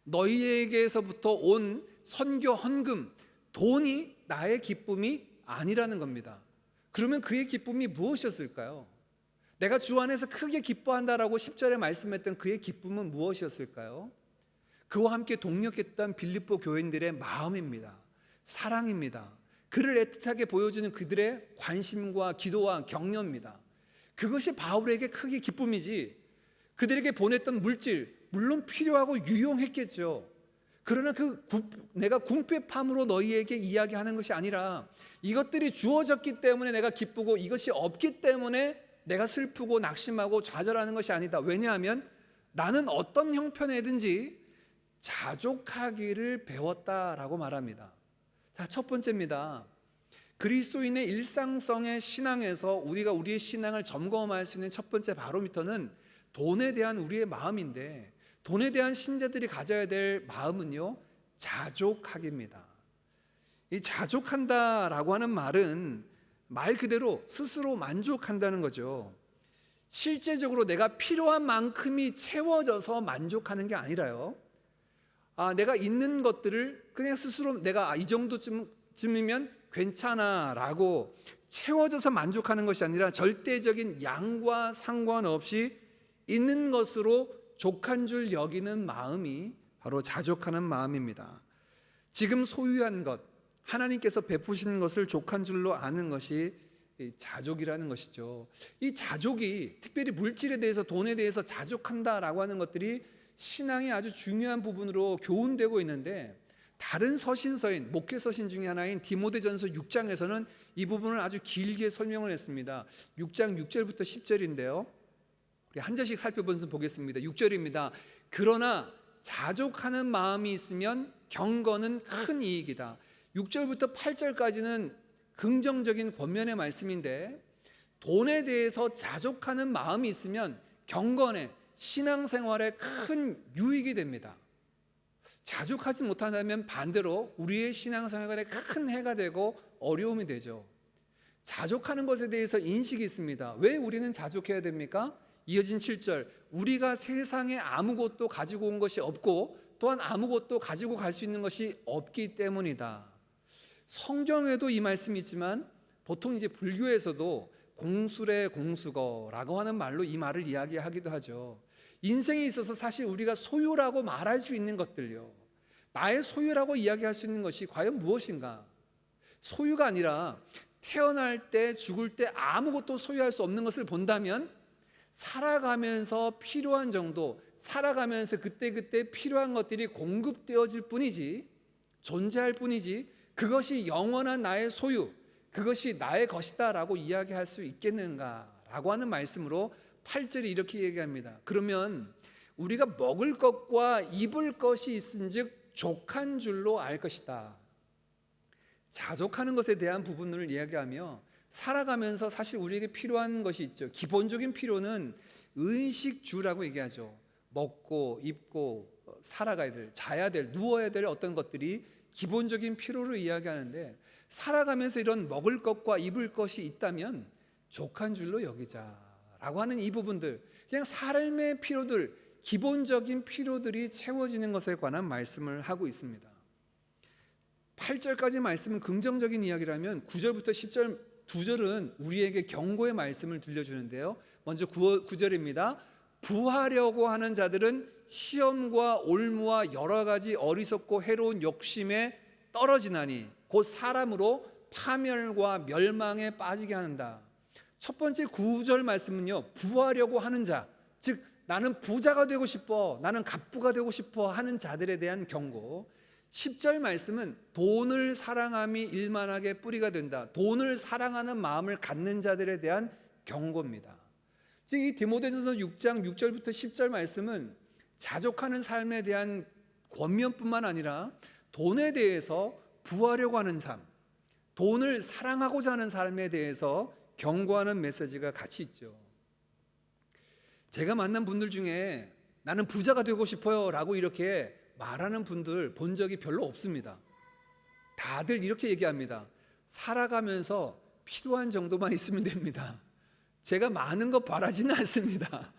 너희에게서부터 온 선교 헌금, 돈이 나의 기쁨이 아니라는 겁니다. 그러면 그의 기쁨이 무엇이었을까요? 내가 주 안에서 크게 기뻐한다라고 10절에 말씀했던 그의 기쁨은 무엇이었을까요? 그와 함께 동력했던 빌립보 교인들의 마음입니다. 사랑입니다. 그를 애틋하게 보여주는 그들의 관심과 기도와 격려입니다. 그것이 바울에게 크게 기쁨이지, 그들에게 보냈던 물질, 물론 필요하고 유용했겠죠. 그러나 내가 궁핍함으로 너희에게 이야기하는 것이 아니라, 이것들이 주어졌기 때문에 내가 기쁘고 이것이 없기 때문에 내가 슬프고 낙심하고 좌절하는 것이 아니다. 왜냐하면 나는 어떤 형편에든지 자족하기를 배웠다라고 말합니다. 자, 첫 번째입니다. 그리스도인의 일상성의 신앙에서 우리가 우리의 신앙을 점검할 수 있는 첫 번째 바로미터는 돈에 대한 우리의 마음인데, 돈에 대한 신자들이 가져야 될 마음은요, 자족하기입니다. 이 자족한다라고 하는 말은 말 그대로 스스로 만족한다는 거죠. 실제적으로 내가 필요한 만큼이 채워져서 만족하는 게 아니라요, 내가 있는 것들을 그냥 스스로 내가 이 정도쯤이면 괜찮아 라고 채워져서 만족하는 것이 아니라, 절대적인 양과 상관없이 있는 것으로 족한 줄 여기는 마음이 바로 자족하는 마음입니다. 지금 소유한 것, 하나님께서 베푸신 것을 족한 줄로 아는 것이 자족이라는 것이죠. 이 자족이, 특별히 물질에 대해서, 돈에 대해서 자족한다라고 하는 것들이 신앙의 아주 중요한 부분으로 교훈되고 있는데, 다른 서신서인, 목회 서신 중에 하나인 디모데전서 6장에서는 이 부분을 아주 길게 설명을 했습니다. 6장 6절부터 10절인데요. 우리 한 절씩 살펴보면서 보겠습니다. 6절입니다. 그러나 자족하는 마음이 있으면 경건은 큰 이익이다. 6절부터 8절까지는 긍정적인 권면의 말씀인데, 돈에 대해서 자족하는 마음이 있으면 경건에, 신앙생활에 큰 유익이 됩니다. 자족하지 못한다면 반대로 우리의 신앙생활에 큰 해가 되고 어려움이 되죠. 자족하는 것에 대해서 인식이 있습니다. 왜 우리는 자족해야 됩니까? 이어진 7절, 우리가 세상에 아무것도 가지고 온 것이 없고 또한 아무것도 가지고 갈 수 있는 것이 없기 때문이다. 성경에도 이 말씀이 있지만, 보통 이제 불교에서도 공술의 공수거라고 하는 말로 이 말을 이야기하기도 하죠. 인생에 있어서 사실 우리가 소유라고 말할 수 있는 것들요, 나의 소유라고 이야기할 수 있는 것이 과연 무엇인가? 소유가 아니라 태어날 때, 죽을 때 아무것도 소유할 수 없는 것을 본다면, 살아가면서 필요한 정도, 살아가면서 그때그때 필요한 것들이 공급되어질 뿐이지, 존재할 뿐이지, 그것이 영원한 나의 소유, 그것이 나의 것이다 라고 이야기할 수 있겠는가 라고 하는 말씀으로 8절이 이렇게 얘기합니다. 그러면 우리가 먹을 것과 입을 것이 있은즉 족한 줄로 알 것이다. 자족하는 것에 대한 부분을 이야기하며, 살아가면서 사실 우리에게 필요한 것이 있죠. 기본적인 필요는 의식주라고 얘기하죠. 먹고 입고 살아가야 될, 자야 될, 누워야 될 어떤 것들이 기본적인 필요를 이야기하는데, 살아가면서 이런 먹을 것과 입을 것이 있다면 족한 줄로 여기자라고 하는 이 부분들, 그냥 삶의 필요들, 기본적인 필요들이 채워지는 것에 관한 말씀을 하고 있습니다. 8절까지 말씀은 긍정적인 이야기라면 9절부터 10절 두 절은 우리에게 경고의 말씀을 들려주는데요. 먼저 9절입니다. 부하려고 하는 자들은 시험과 올무와 여러 가지 어리석고 해로운 욕심에 떨어지나니 곧 사람으로 파멸과 멸망에 빠지게 하는다. 첫 번째 9절 말씀은요, 부하려고 하는 자, 즉 나는 부자가 되고 싶어, 나는 갑부가 되고 싶어 하는 자들에 대한 경고. 10절 말씀은 돈을 사랑함이 일만하게 뿌리가 된다, 돈을 사랑하는 마음을 갖는 자들에 대한 경고입니다. 즉 이 디모데전서 6장 6절부터 10절 말씀은 자족하는 삶에 대한 권면뿐만 아니라 돈에 대해서 부하려고 하는 삶, 돈을 사랑하고자 하는 삶에 대해서 경고하는 메시지가 같이 있죠. 제가 만난 분들 중에 나는 부자가 되고 싶어요 라고 이렇게 말하는 분들 본 적이 별로 없습니다. 다들 이렇게 얘기합니다. 살아가면서 필요한 정도만 있으면 됩니다. 제가 많은 거 바라지는 않습니다.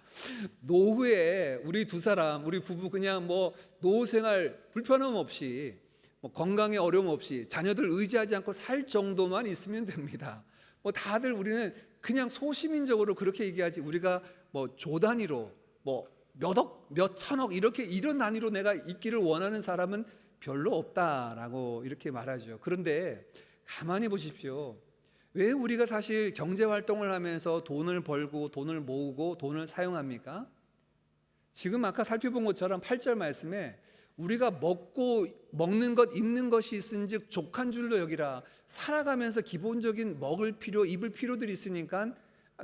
노후에 우리 두 사람, 우리 부부 그냥 뭐 노후 생활 불편함 없이, 뭐 건강에 어려움 없이 자녀들 의지하지 않고 살 정도만 있으면 됩니다. 뭐 다들 우리는 그냥 소시민적으로 그렇게 얘기하지, 우리가 뭐 조 단위로 뭐 몇억, 몇천억 이렇게 이런 단위로 내가 있기를 원하는 사람은 별로 없다라고 이렇게 말하죠. 그런데 가만히 보십시오. 왜 우리가 사실 경제 활동을 하면서 돈을 벌고 돈을 모으고 돈을 사용합니까? 지금 아까 살펴본 것처럼 8절 말씀에 우리가 먹는 것 입는 것이 있은즉 족한 줄로 여기라. 살아가면서 기본적인 먹을 필요, 입을 필요들이 있으니까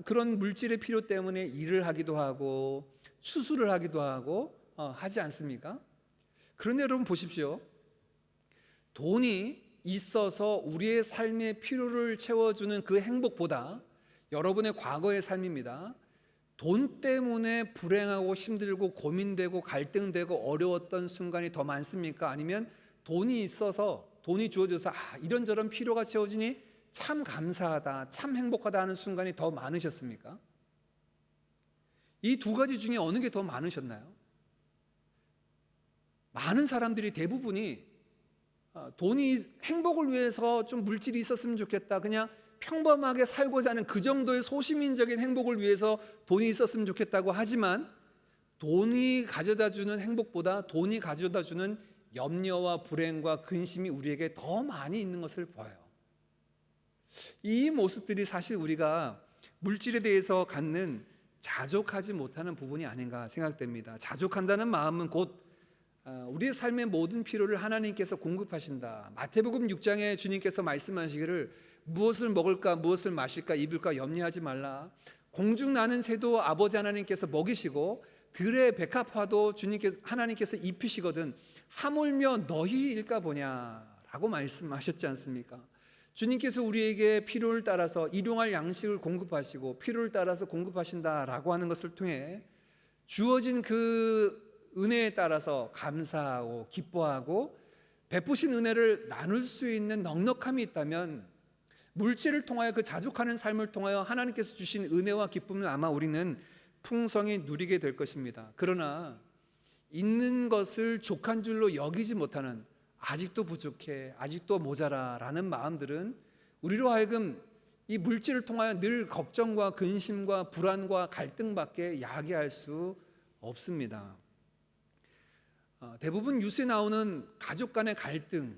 그런 물질의 필요 때문에 일을 하기도 하고 수술을 하기도 하고 하지 않습니까? 그런데 여러분 보십시오. 돈이 있어서 우리의 삶의 필요를 채워주는 그 행복보다, 여러분의 과거의 삶입니다, 돈 때문에 불행하고 힘들고 고민되고 갈등되고 어려웠던 순간이 더 많습니까? 아니면 돈이 있어서, 돈이 주어져서 이런저런 필요가 채워지니 참 감사하다, 참 행복하다 하는 순간이 더 많으셨습니까? 이 두 가지 중에 어느 게 더 많으셨나요? 많은 사람들이 대부분이 돈이, 행복을 위해서 좀 물질이 있었으면 좋겠다, 그냥 평범하게 살고자 하는 그 정도의 소시민적인 행복을 위해서 돈이 있었으면 좋겠다고 하지만, 돈이 가져다주는 행복보다 돈이 가져다주는 염려와 불행과 근심이 우리에게 더 많이 있는 것을 보아요. 이 모습들이 사실 우리가 물질에 대해서 갖는 자족하지 못하는 부분이 아닌가 생각됩니다. 자족한다는 마음은 곧 우리의 삶의 모든 필요를 하나님께서 공급하신다. 마태복음 6장에 주님께서 말씀하시기를 무엇을 먹을까, 무엇을 마실까, 입을까 염려하지 말라. 공중 나는 새도 아버지 하나님께서 먹이시고 들의 백합화도 하나님께서 입히시거든 하물며 너희일까 보냐라고 말씀하셨지 않습니까? 주님께서 우리에게 필요를 따라서 일용할 양식을 공급하시고 필요를 따라서 공급하신다라고 하는 것을 통해 주어진 그 은혜에 따라서 감사하고 기뻐하고 베푸신 은혜를 나눌 수 있는 넉넉함이 있다면, 물질을 통하여 그 자족하는 삶을 통하여 하나님께서 주신 은혜와 기쁨을 아마 우리는 풍성히 누리게 될 것입니다. 그러나 있는 것을 족한 줄로 여기지 못하는, 아직도 부족해, 아직도 모자라 라는 마음들은 우리로 하여금 이 물질을 통하여 늘 걱정과 근심과 불안과 갈등밖에 야기할 수 없습니다. 대부분 뉴스에 나오는 가족 간의 갈등,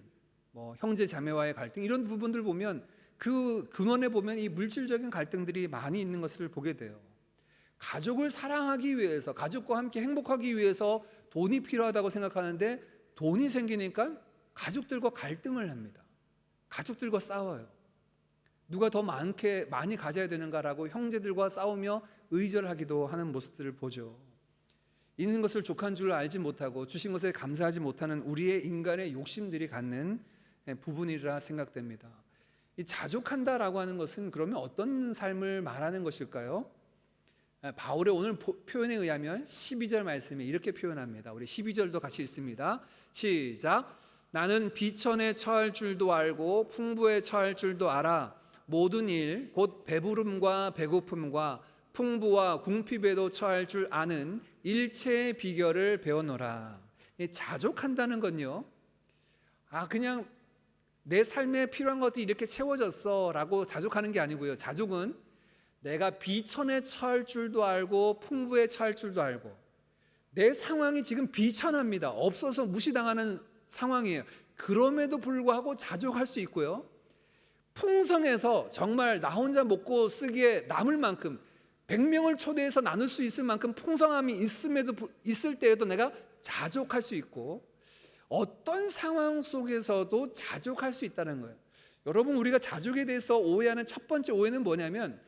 뭐 형제 자매와의 갈등, 이런 부분들 보면 그 근원에 보면 이 물질적인 갈등들이 많이 있는 것을 보게 돼요. 가족을 사랑하기 위해서, 가족과 함께 행복하기 위해서 돈이 필요하다고 생각하는데 돈이 생기니까 가족들과 갈등을 합니다. 가족들과 싸워요. 누가 더 많이 가져야 되는가라고 형제들과 싸우며 의절하기도 하는 모습들을 보죠. 있는 것을 족한 줄 알지 못하고 주신 것에 감사하지 못하는 우리의 인간의 욕심들이 갖는 부분이라 생각됩니다. 이 자족한다라고 하는 것은 그러면 어떤 삶을 말하는 것일까요? 바울의 오늘 표현에 의하면 12절 말씀에 이렇게 표현합니다. 우리 12절도 같이 읽습니다. 시작. 나는 비천에 처할 줄도 알고 풍부에 처할 줄도 알아. 모든 일 곧 배부름과 배고픔과 풍부와 궁핍에도 처할 줄 아는 일체의 비결을 배워노라. 자족한다는 건요, 그냥 내 삶에 필요한 것들이 이렇게 채워졌어 라고 자족하는 게 아니고요. 자족은 내가 비천에 처할 줄도 알고 풍부에 처할 줄도 알고, 내 상황이 지금 비천합니다. 없어서 무시당하는 상황이에요. 그럼에도 불구하고 자족할 수 있고요, 풍성해서 정말 나 혼자 먹고 쓰기에 남을 만큼 100명을 초대해서 나눌 수 있을 만큼 풍성함이 있을 때에도 내가 자족할 수 있고, 어떤 상황 속에서도 자족할 수 있다는 거예요. 여러분, 우리가 자족에 대해서 오해하는 첫 번째 오해는 뭐냐면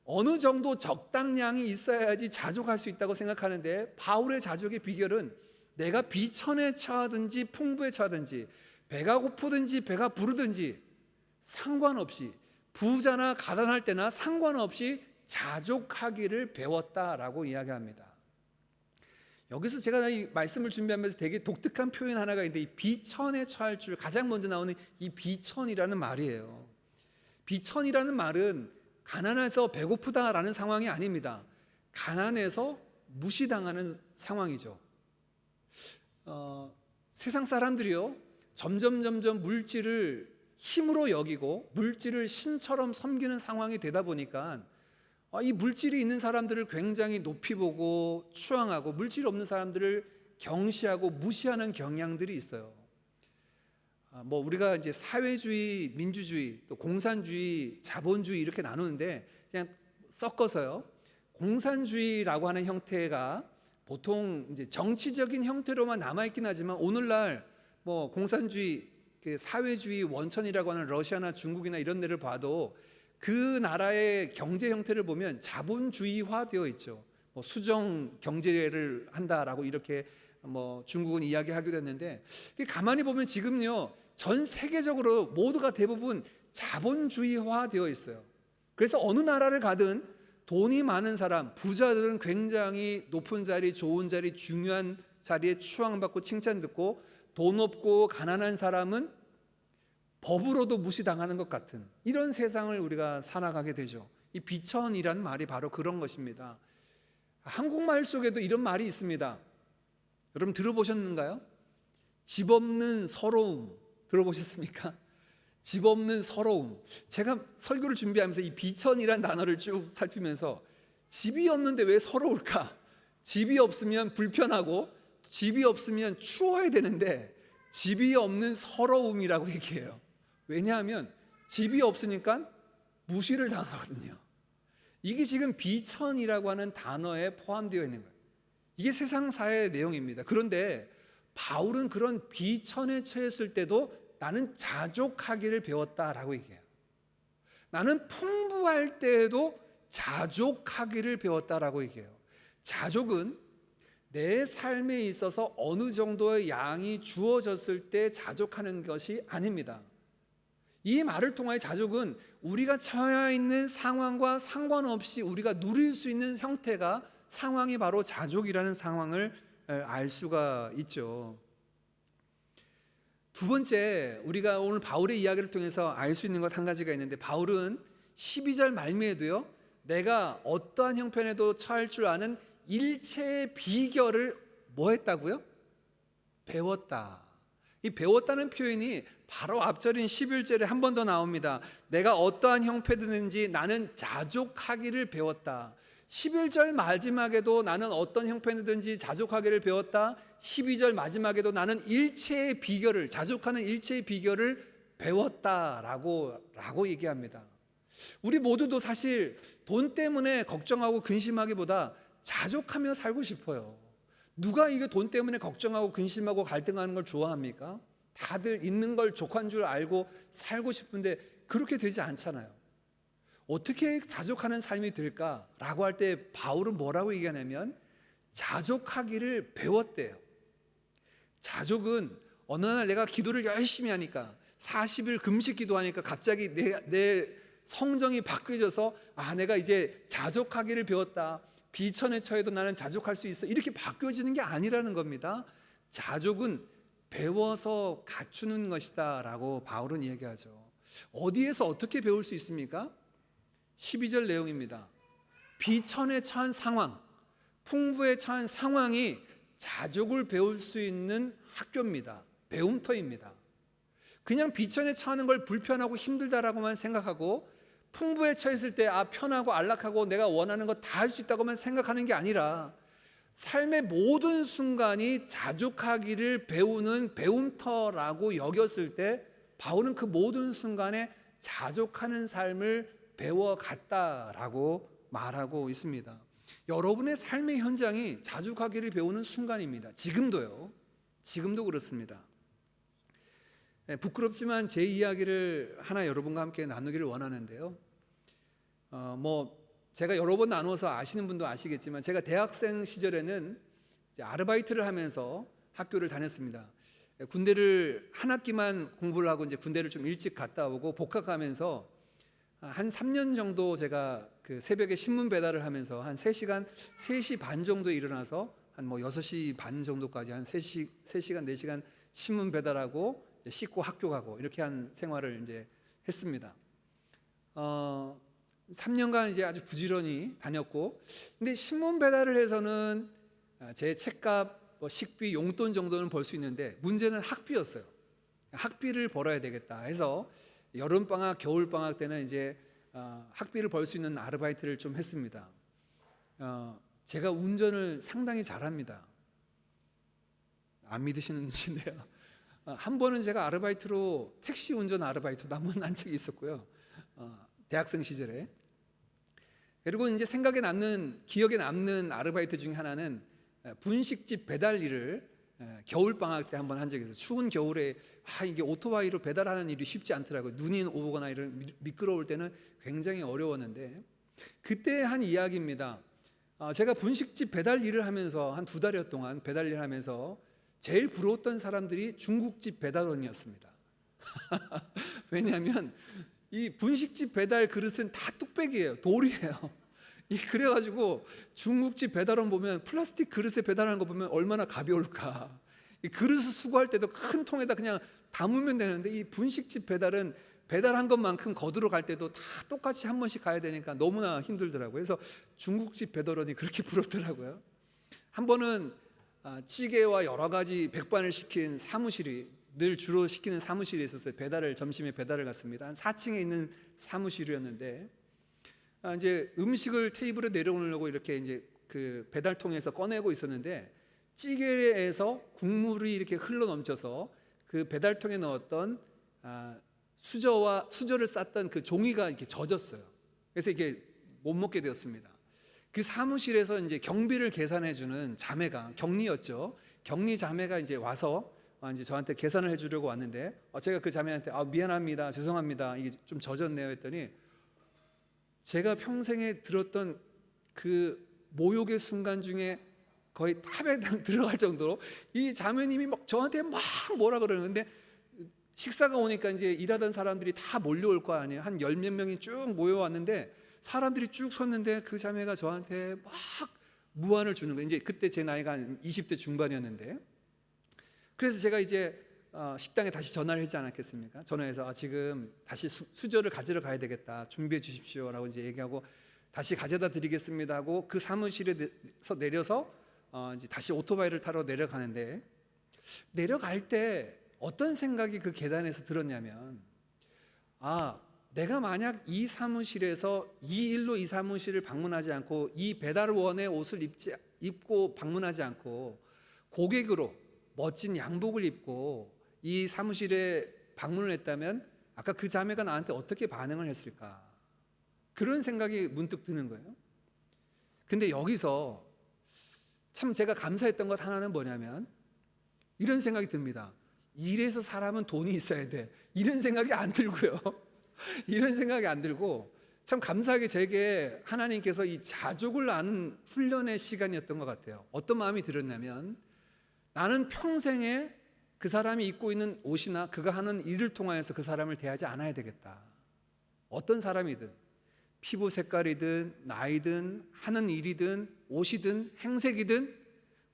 어느 정도 적당량이 있어야지 자족할 수 있다고 생각하는데, 바울의 자족의 비결은 내가 비천에 처하든지 풍부에 처하든지 배가 고프든지 배가 부르든지 상관없이, 부자나 가난할 때나 상관없이 자족하기를 배웠다라고 이야기합니다. 여기서 제가 이 말씀을 준비하면서 되게 독특한 표현 하나가 있는데, 이 비천에 처할 줄, 가장 먼저 나오는 이 비천이라는 말이에요. 비천이라는 말은 가난해서 배고프다라는 상황이 아닙니다. 가난해서 무시당하는 상황이죠. 세상 사람들이요, 점점 물질을 힘으로 여기고 물질을 신처럼 섬기는 상황이 되다 보니까 이 물질이 있는 사람들을 굉장히 높이 보고 추앙하고, 물질이 없는 사람들을 경시하고 무시하는 경향들이 있어요. 뭐 우리가 이제 사회주의, 민주주의, 또 공산주의, 자본주의 이렇게 나누는데, 그냥 섞어서요, 공산주의라고 하는 형태가 보통 이제 정치적인 형태로만 남아 있긴 하지만, 오늘날 뭐 공산주의, 사회주의 원천이라고 하는 러시아나 중국이나 이런 데를 봐도 그 나라의 경제 형태를 보면 자본주의화되어 있죠. 뭐 수정 경제를 한다라고 이렇게 뭐 중국은 이야기하기도 했는데, 가만히 보면 지금요, 전 세계적으로 모두가 대부분 자본주의화되어 있어요. 그래서 어느 나라를 가든 돈이 많은 사람, 부자들은 굉장히 높은 자리, 좋은 자리, 중요한 자리에 추앙받고 칭찬듣고, 돈 없고 가난한 사람은 법으로도 무시당하는 것 같은 이런 세상을 우리가 살아가게 되죠. 이 비천이라는 말이 바로 그런 것입니다. 한국말 속에도 이런 말이 있습니다. 여러분 들어보셨는가요? 집 없는 서러움 들어보셨습니까? 집 없는 서러움. 제가 설교를 준비하면서 이 비천이라는 단어를 쭉 살피면서, 집이 없는데 왜 서러울까? 집이 없으면 불편하고 집이 없으면 추워야 되는데 집이 없는 서러움이라고 얘기해요. 왜냐하면 집이 없으니까 무시를 당하거든요. 이게 지금 비천이라고 하는 단어에 포함되어 있는 거예요. 이게 세상 사회의 내용입니다. 그런데 바울은 그런 비천에 처했을 때도 나는 자족하기를 배웠다라고 얘기해요. 나는 풍부할 때에도 자족하기를 배웠다라고 얘기해요. 자족은 내 삶에 있어서 어느 정도의 양이 주어졌을 때 자족하는 것이 아닙니다. 이 말을 통하여 자족은 우리가 처해 있는 상황과 상관없이 우리가 누릴 수 있는 형태가, 상황이 바로 자족이라는 상황을 알 수가 있죠. 두 번째, 우리가 오늘 바울의 이야기를 통해서 알 수 있는 것 한 가지가 있는데, 바울은 12절 말미에도요, 내가 어떠한 형편에도 처할 줄 아는 일체의 비결을 뭐 했다고요? 배웠다. 이 배웠다는 표현이 바로 앞절인 11절에 한 번 더 나옵니다. 내가 어떠한 형편이든지 나는 자족하기를 배웠다. 11절 마지막에도 나는 어떤 형편이든지 자족하기를 배웠다. 12절 마지막에도 나는 일체의 비결을, 자족하는 일체의 비결을 배웠다라고 얘기합니다. 우리 모두도 사실 돈 때문에 걱정하고 근심하기보다 자족하며 살고 싶어요. 누가 이게 돈 때문에 걱정하고 근심하고 갈등하는 걸 좋아합니까? 다들 있는 걸 족한 줄 알고 살고 싶은데 그렇게 되지 않잖아요. 어떻게 자족하는 삶이 될까라고 할 때 바울은 뭐라고 얘기하냐면 자족하기를 배웠대요. 자족은 어느 날 내가 기도를 열심히 하니까 40일 금식 기도하니까 갑자기 내 성정이 바뀌어져서 내가 이제 자족하기를 배웠다. 비천에 처해도 나는 자족할 수 있어. 이렇게 바뀌어지는 게 아니라는 겁니다. 자족은 배워서 갖추는 것이다 라고 바울은 얘기하죠. 어디에서 어떻게 배울 수 있습니까? 12절 내용입니다. 비천에 처한 상황, 풍부에 처한 상황이 자족을 배울 수 있는 학교입니다. 배움터입니다. 그냥 비천에 처하는 걸 불편하고 힘들다라고만 생각하고, 풍부에 처했을 때 편하고 안락하고 내가 원하는 거 다 할 수 있다고만 생각하는 게 아니라, 삶의 모든 순간이 자족하기를 배우는 배움터라고 여겼을 때 바울은 그 모든 순간에 자족하는 삶을 배워갔다라고 말하고 있습니다. 여러분의 삶의 현장이 자족하기를 배우는 순간입니다. 지금도요. 지금도 그렇습니다. 부끄럽지만 제 이야기를 하나 여러분과 함께 나누기를 원하는데요. 제가 여러 번 나누어서 아시는 분도 아시겠지만, 제가 대학생 시절에는 이제 아르바이트를 하면서 학교를 다녔습니다. 군대를 한 학기만 공부를 하고 이제 군대를 좀 일찍 갔다 오고 복학하면서 한 3년 정도 제가 그 새벽에 신문 배달을 하면서 한 3시간, 3시 반 정도에 일어나서 한 뭐 6시 반 정도까지 한 3시간 4시간 신문 배달하고 씻고 학교 가고 이렇게 한 생활을 이제 했습니다. 3년간 이제 아주 부지런히 다녔고, 근데 신문 배달을 해서는 제 책값, 뭐 식비, 용돈 정도는 벌 수 있는데 문제는 학비였어요. 학비를 벌어야 되겠다 해서 여름 방학, 겨울 방학 때는 이제 학비를 벌 수 있는 아르바이트를 좀 했습니다. 제가 운전을 상당히 잘합니다. 안 믿으시는 눈치인데요. 한 번은 제가 아르바이트로 택시 운전 아르바이트도 한 번 한 적이 있었고요. 대학생 시절에. 그리고 이제 기억에 남는 아르바이트 중에 하나는 분식집 배달 일을 겨울 방학 때 한 번 한 적이 있어요. 추운 겨울에 이게 오토바이로 배달하는 일이 쉽지 않더라고요. 눈이 오거나 이런 미끄러울 때는 굉장히 어려웠는데, 그때 한 이야기입니다. 제가 분식집 배달 일을 하면서 한 2달여 동안 배달 일을 하면서 제일 부러웠던 사람들이 중국집 배달원이었습니다. 왜냐하면 이 분식집 배달 그릇은 다 뚝배기예요. 돌이에요. 그래가지고 중국집 배달원 보면 플라스틱 그릇에 배달하는 거 보면 얼마나 가벼울까. 이 그릇을 수거할 때도 큰 통에다 그냥 담으면 되는데, 이 분식집 배달은 배달한 것만큼 거두러 갈 때도 다 똑같이 한 번씩 가야 되니까 너무나 힘들더라고요. 그래서 중국집 배달원이 그렇게 부럽더라고요. 한 번은 찌개와 여러 가지 백반을 시킨 사무실이, 늘 주로 시키는 사무실에 있었어요. 점심에 배달을 갔습니다. 한 4층에 있는 사무실이었는데, 이제 음식을 테이블에 내려놓으려고 이렇게 이제 그 배달통에서 꺼내고 있었는데, 찌개에서 국물이 이렇게 흘러 넘쳐서 그 배달통에 넣었던 수저를 쌌던 그 종이가 이렇게 젖었어요. 그래서 이게 못 먹게 되었습니다. 그 사무실에서 이제 경비를 계산해주는 자매가, 격리였죠. 격리 자매가 이제 와서 이제 저한테 계산을 해주려고 왔는데, 제가 그 자매한테 미안합니다, 죄송합니다, 이게 좀 젖었네요 했더니, 제가 평생에 들었던 그 모욕의 순간 중에 거의 탑에 들어갈 정도로 이 자매님이 막 저한테 막 뭐라 그러는데, 식사가 오니까 이제 일하던 사람들이 다 몰려올 거 아니에요. 한 10몇 명이 쭉 모여왔는데 사람들이 쭉 섰는데 그 자매가 저한테 막 무안을 주는 거예요. 이제 그때 제 나이가 한 20대 중반이었는데, 그래서 제가 이제 식당에 다시 전화를 하지 않았겠습니까? 전화해서 지금 다시 수저를 가지러 가야 되겠다, 준비해 주십시오라고 이제 얘기하고, 다시 가져다 드리겠습니다 하고 그 사무실에서 내려서 이제 다시 오토바이를 타러 내려가는데, 내려갈 때 어떤 생각이 그 계단에서 들었냐면, 내가 만약 이 사무실에서 이 일로 이 사무실을 방문하지 않고 이 배달원의 옷을 입고 방문하지 않고 고객으로 멋진 양복을 입고 이 사무실에 방문을 했다면 아까 그 자매가 나한테 어떻게 반응을 했을까, 그런 생각이 문득 드는 거예요. 근데 여기서 참 제가 감사했던 것 하나는 뭐냐면, 이런 생각이 듭니다. 이래서 사람은 돈이 있어야 돼, 이런 생각이 안 들고요. 이런 생각이 안 들고, 참 감사하게 제게 하나님께서 이 자족을 아는 훈련의 시간이었던 것 같아요. 어떤 마음이 들었냐면, 나는 평생에 그 사람이 입고 있는 옷이나 그가 하는 일을 통하여서 그 사람을 대하지 않아야 되겠다. 어떤 사람이든, 피부 색깔이든 나이든 하는 일이든 옷이든 행색이든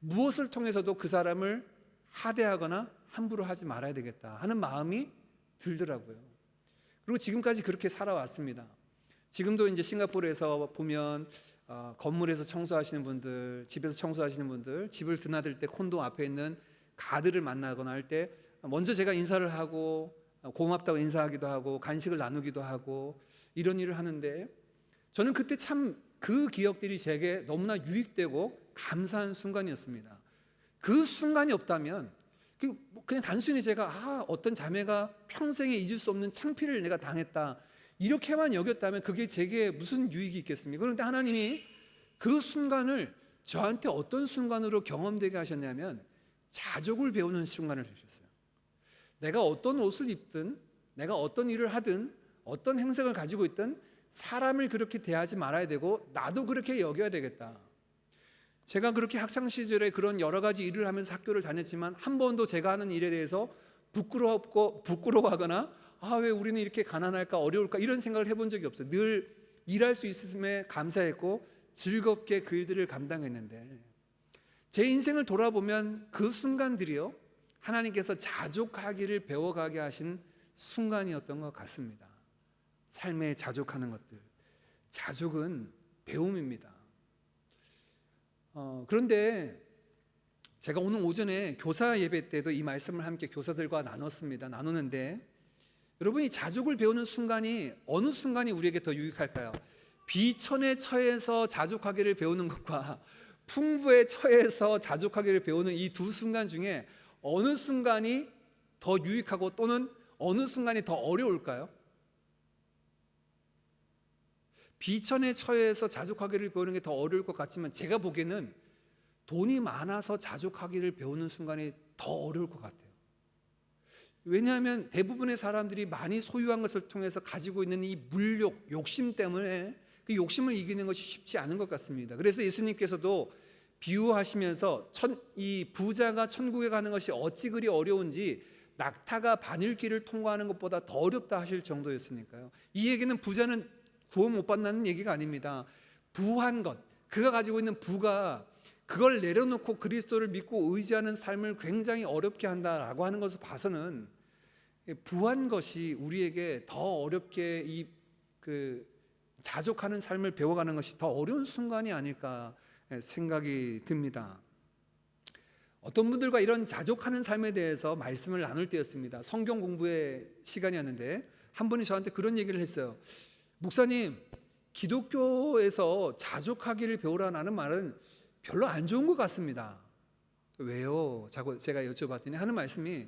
무엇을 통해서도 그 사람을 하대하거나 함부로 하지 말아야 되겠다 하는 마음이 들더라고요. 그리고 지금까지 그렇게 살아왔습니다. 지금도 이제 싱가포르에서 보면 건물에서 청소하시는 분들, 집에서 청소하시는 분들, 집을 드나들 때 콘도 앞에 있는 가드를 만나거나 할 때 먼저 제가 인사를 하고 고맙다고 인사하기도 하고 간식을 나누기도 하고 이런 일을 하는데, 저는 그때 참 그 기억들이 제게 너무나 유익되고 감사한 순간이었습니다. 그 순간이 없다면, 그냥 단순히 제가 어떤 자매가 평생에 잊을 수 없는 창피를 내가 당했다 이렇게만 여겼다면 그게 제게 무슨 유익이 있겠습니까? 그런데 하나님이 그 순간을 저한테 어떤 순간으로 경험되게 하셨냐면, 자족을 배우는 순간을 주셨어요. 내가 어떤 옷을 입든, 내가 어떤 일을 하든, 어떤 행색을 가지고 있든 사람을 그렇게 대하지 말아야 되고 나도 그렇게 여겨야 되겠다. 제가 그렇게 학창 시절에 그런 여러 가지 일을 하면서 학교를 다녔지만 한 번도 제가 하는 일에 대해서 부끄러워하거나 왜 우리는 이렇게 가난할까, 어려울까 이런 생각을 해본 적이 없어요. 늘 일할 수 있음에 감사했고 즐겁게 그 일들을 감당했는데, 제 인생을 돌아보면 그 순간들이요, 하나님께서 자족하기를 배워가게 하신 순간이었던 것 같습니다. 삶에 자족하는 것들, 자족은 배움입니다. 그런데 제가 오늘 오전에 교사 예배 때도 이 말씀을 함께 교사들과 나누는데, 여러분, 이 자족을 배우는 순간이 어느 순간이 우리에게 더 유익할까요? 비천에 처해서 자족하기를 배우는 것과 풍부에 처해서 자족하기를 배우는 이 두 순간 중에 어느 순간이 더 유익하고 또는 어느 순간이 더 어려울까요? 비천에 처해서 자족하기를 배우는 게 더 어려울 것 같지만, 제가 보기에는 돈이 많아서 자족하기를 배우는 순간이 더 어려울 것 같아요. 왜냐하면 대부분의 사람들이 많이 소유한 것을 통해서 가지고 있는 이 물욕, 욕심 때문에 그 욕심을 이기는 것이 쉽지 않은 것 같습니다. 그래서 예수님께서도 비유하시면서 이 부자가 천국에 가는 것이 어찌 그리 어려운지 낙타가 바늘길을 통과하는 것보다 더 어렵다 하실 정도였으니까요. 이 얘기는 부자는 구원 못 받는 얘기가 아닙니다. 부한 것, 그가 가지고 있는 부가 그걸 내려놓고 그리스도를 믿고 의지하는 삶을 굉장히 어렵게 한다라고 하는 것을 봐서는 부한 것이 우리에게 더 어렵게 자족하는 삶을 배워가는 것이 더 어려운 순간이 아닐까 생각이 듭니다. 어떤 분들과 이런 자족하는 삶에 대해서 말씀을 나눌 때였습니다. 성경 공부의 시간이었는데 한 분이 저한테 그런 얘기를 했어요. 목사님, 기독교에서 자족하기를 배우라는 말은 별로 안 좋은 것 같습니다. 왜요? 제가 여쭤봤더니 하는 말씀이,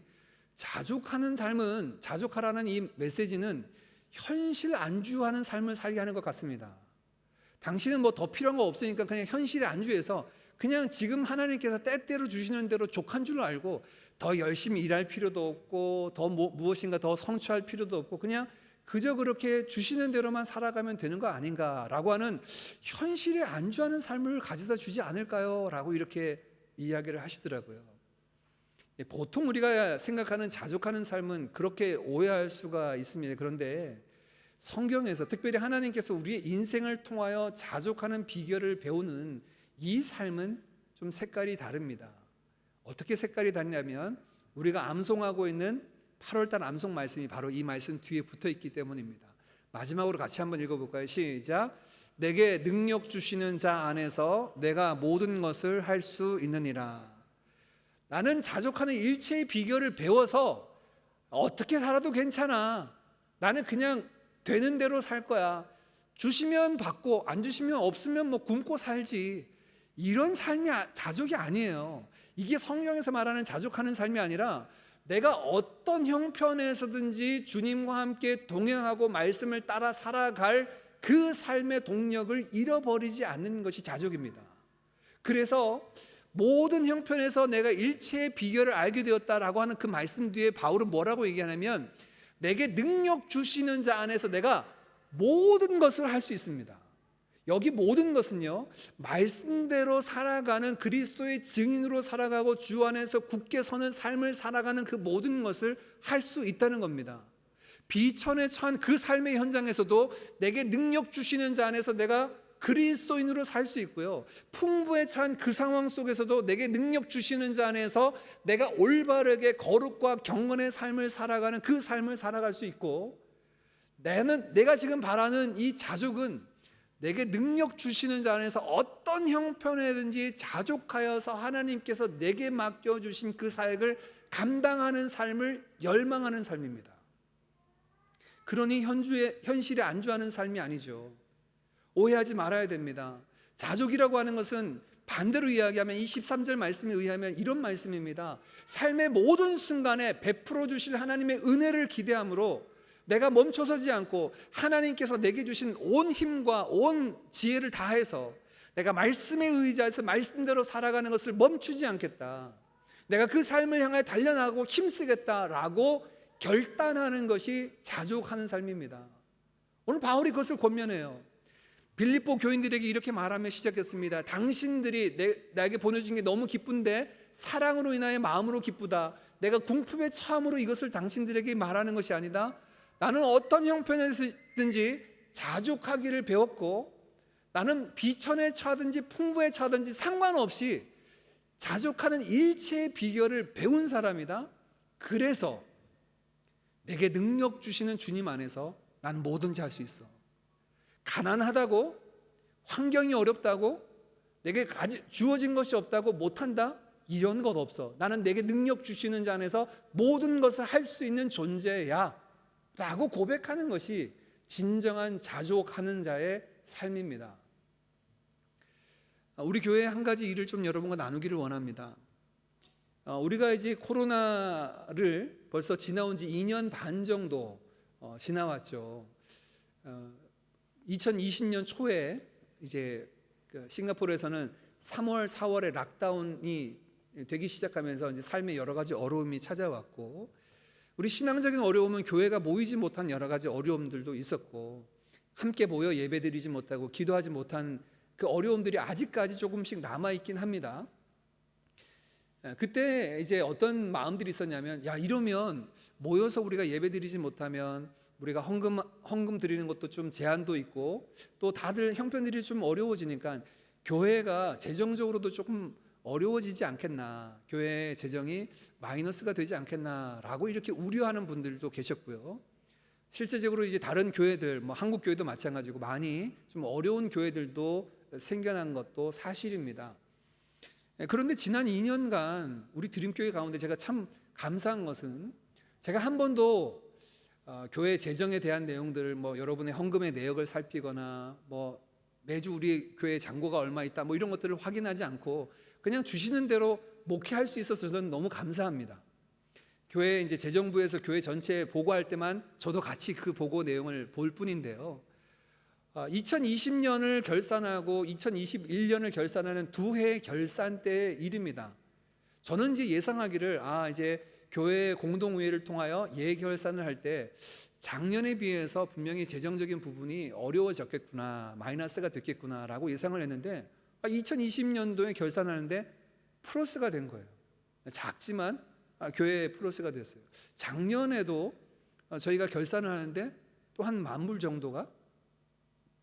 자족하는 삶은, 자족하라는 이 메시지는 현실 안주하는 삶을 살게 하는 것 같습니다. 당신은 뭐 더 필요한 거 없으니까 그냥 현실에 안주해서 그냥 지금 하나님께서 때때로 주시는 대로 족한 줄 알고 더 열심히 일할 필요도 없고 더 무엇인가 더 성취할 필요도 없고 그냥 그저 그렇게 주시는 대로만 살아가면 되는 거 아닌가라고 하는 현실에 안주하는 삶을 가져다 주지 않을까요? 라고 이렇게 이야기를 하시더라고요. 보통 우리가 생각하는 자족하는 삶은 그렇게 오해할 수가 있습니다. 그런데 성경에서 특별히 하나님께서 우리의 인생을 통하여 자족하는 비결을 배우는 이 삶은 좀 색깔이 다릅니다. 어떻게 색깔이 다르냐면 우리가 암송하고 있는 8월달 암송 말씀이 바로 이 말씀 뒤에 붙어 있기 때문입니다. 마지막으로 같이 한번 읽어볼까요? 시작. 내게 능력 주시는 자 안에서 내가 모든 것을 할 수 있느니라. 나는 자족하는 일체의 비결을 배워서 어떻게 살아도 괜찮아. 나는 그냥 되는 대로 살 거야. 주시면 받고 안 주시면 없으면 뭐 굶고 살지. 이런 삶이 자족이 아니에요. 이게 성경에서 말하는 자족하는 삶이 아니라 내가 어떤 형편에서든지 주님과 함께 동행하고 말씀을 따라 살아갈 그 삶의 동력을 잃어버리지 않는 것이 자족입니다. 그래서 모든 형편에서 내가 일체의 비결을 알게 되었다라고 하는 그 말씀 뒤에 바울은 뭐라고 얘기하냐면 내게 능력 주시는 자 안에서 내가 모든 것을 할 수 있습니다. 여기 모든 것은요, 말씀대로 살아가는 그리스도의 증인으로 살아가고 주 안에서 굳게 서는 삶을 살아가는 그 모든 것을 할 수 있다는 겁니다. 비천에 처한 그 삶의 현장에서도 내게 능력 주시는 자 안에서 내가 그리스도인으로 살 수 있고요, 풍부에 처한 그 상황 속에서도 내게 능력 주시는 자 안에서 내가 올바르게 거룩과 경건의 삶을 살아가는 그 삶을 살아갈 수 있고, 내가 지금 바라는 이 자족은 내게 능력 주시는 자 안에서 어떤 형편에든지 자족하여서 하나님께서 내게 맡겨주신 그 사역을 감당하는 삶을 열망하는 삶입니다. 그러니 현실에 안주하는 삶이 아니죠. 오해하지 말아야 됩니다. 자족이라고 하는 것은 반대로 이야기하면 이 13절 말씀에 의하면 이런 말씀입니다. 삶의 모든 순간에 베풀어 주실 하나님의 은혜를 기대함으로 내가 멈춰서지 않고 하나님께서 내게 주신 온 힘과 온 지혜를 다해서 내가 말씀에 의지해서 말씀대로 살아가는 것을 멈추지 않겠다. 내가 그 삶을 향해 달려나가고 힘쓰겠다라고 결단하는 것이 자족하는 삶입니다. 오늘 바울이 그것을 권면해요. 빌립보 교인들에게 이렇게 말하며 시작했습니다. 당신들이 나에게 보내준 게 너무 기쁜데 사랑으로 인하여 마음으로 기쁘다. 내가 궁핍에 처함으로 이것을 당신들에게 말하는 것이 아니다. 나는 어떤 형편에서든지 자족하기를 배웠고 나는 비천에 처하든지 풍부에 처하든지 상관없이 자족하는 일체의 비결을 배운 사람이다. 그래서 내게 능력 주시는 주님 안에서 난 뭐든지 할 수 있어. 가난하다고, 환경이 어렵다고, 내게 주어진 것이 없다고 못한다? 이런 것 없어. 나는 내게 능력 주시는 자 안에서 모든 것을 할 수 있는 존재야 라고 고백하는 것이 진정한 자족하는 자의 삶입니다. 우리 교회의 한 가지 일을 좀 여러분과 나누기를 원합니다. 우리가 이제 코로나를 벌써 지나온 지 2년 반 정도 지나왔죠. 2020년 초에 이제 싱가포르에서는 3월, 4월에 락다운이 되기 시작하면서 이제 삶에 여러 가지 어려움이 찾아왔고, 우리 신앙적인 어려움은 교회가 모이지 못한 여러 가지 어려움들도 있었고, 함께 모여 예배드리지 못하고 기도하지 못한 그 어려움들이 아직까지 조금씩 남아있긴 합니다. 그때 이제 어떤 마음들이 있었냐면, 야, 이러면 모여서 우리가 예배드리지 못하면 우리가 헌금 드리는 것도 좀 제한도 있고, 또 다들 형편들이 좀 어려워지니까 교회가 재정적으로도 조금 어려워지지 않겠나, 교회의 재정이 마이너스가 되지 않겠나라고 이렇게 우려하는 분들도 계셨고요. 실제적으로 이제 다른 교회들, 뭐 한국 교회도 마찬가지고 많이 좀 어려운 교회들도 생겨난 것도 사실입니다. 그런데 지난 2년간 우리 드림교회 가운데 제가 참 감사한 것은, 제가 한 번도 교회 재정에 대한 내용들을 뭐 여러분의 헌금의 내역을 살피거나 뭐 매주 우리 교회 잔고가 얼마 있다 뭐 이런 것들을 확인하지 않고 그냥 주시는 대로 목회할 수 있어서 저는 너무 감사합니다. 교회 이제 재정부에서 교회 전체에 보고할 때만 저도 같이 그 보고 내용을 볼 뿐인데요. 2020년을 결산하고 2021년을 결산하는 두 해 결산 때의 일입니다. 저는 이제 예상하기를 이제 교회 공동의회를 통하여 예결산을 할 때 작년에 비해서 분명히 재정적인 부분이 어려워졌겠구나, 마이너스가 됐겠구나라고 예상을 했는데 2020년도에 결산하는데 플러스가 된 거예요. 작지만 교회에 플러스가 됐어요. 작년에도 저희가 결산을 하는데 또 한 10,000불 정도가,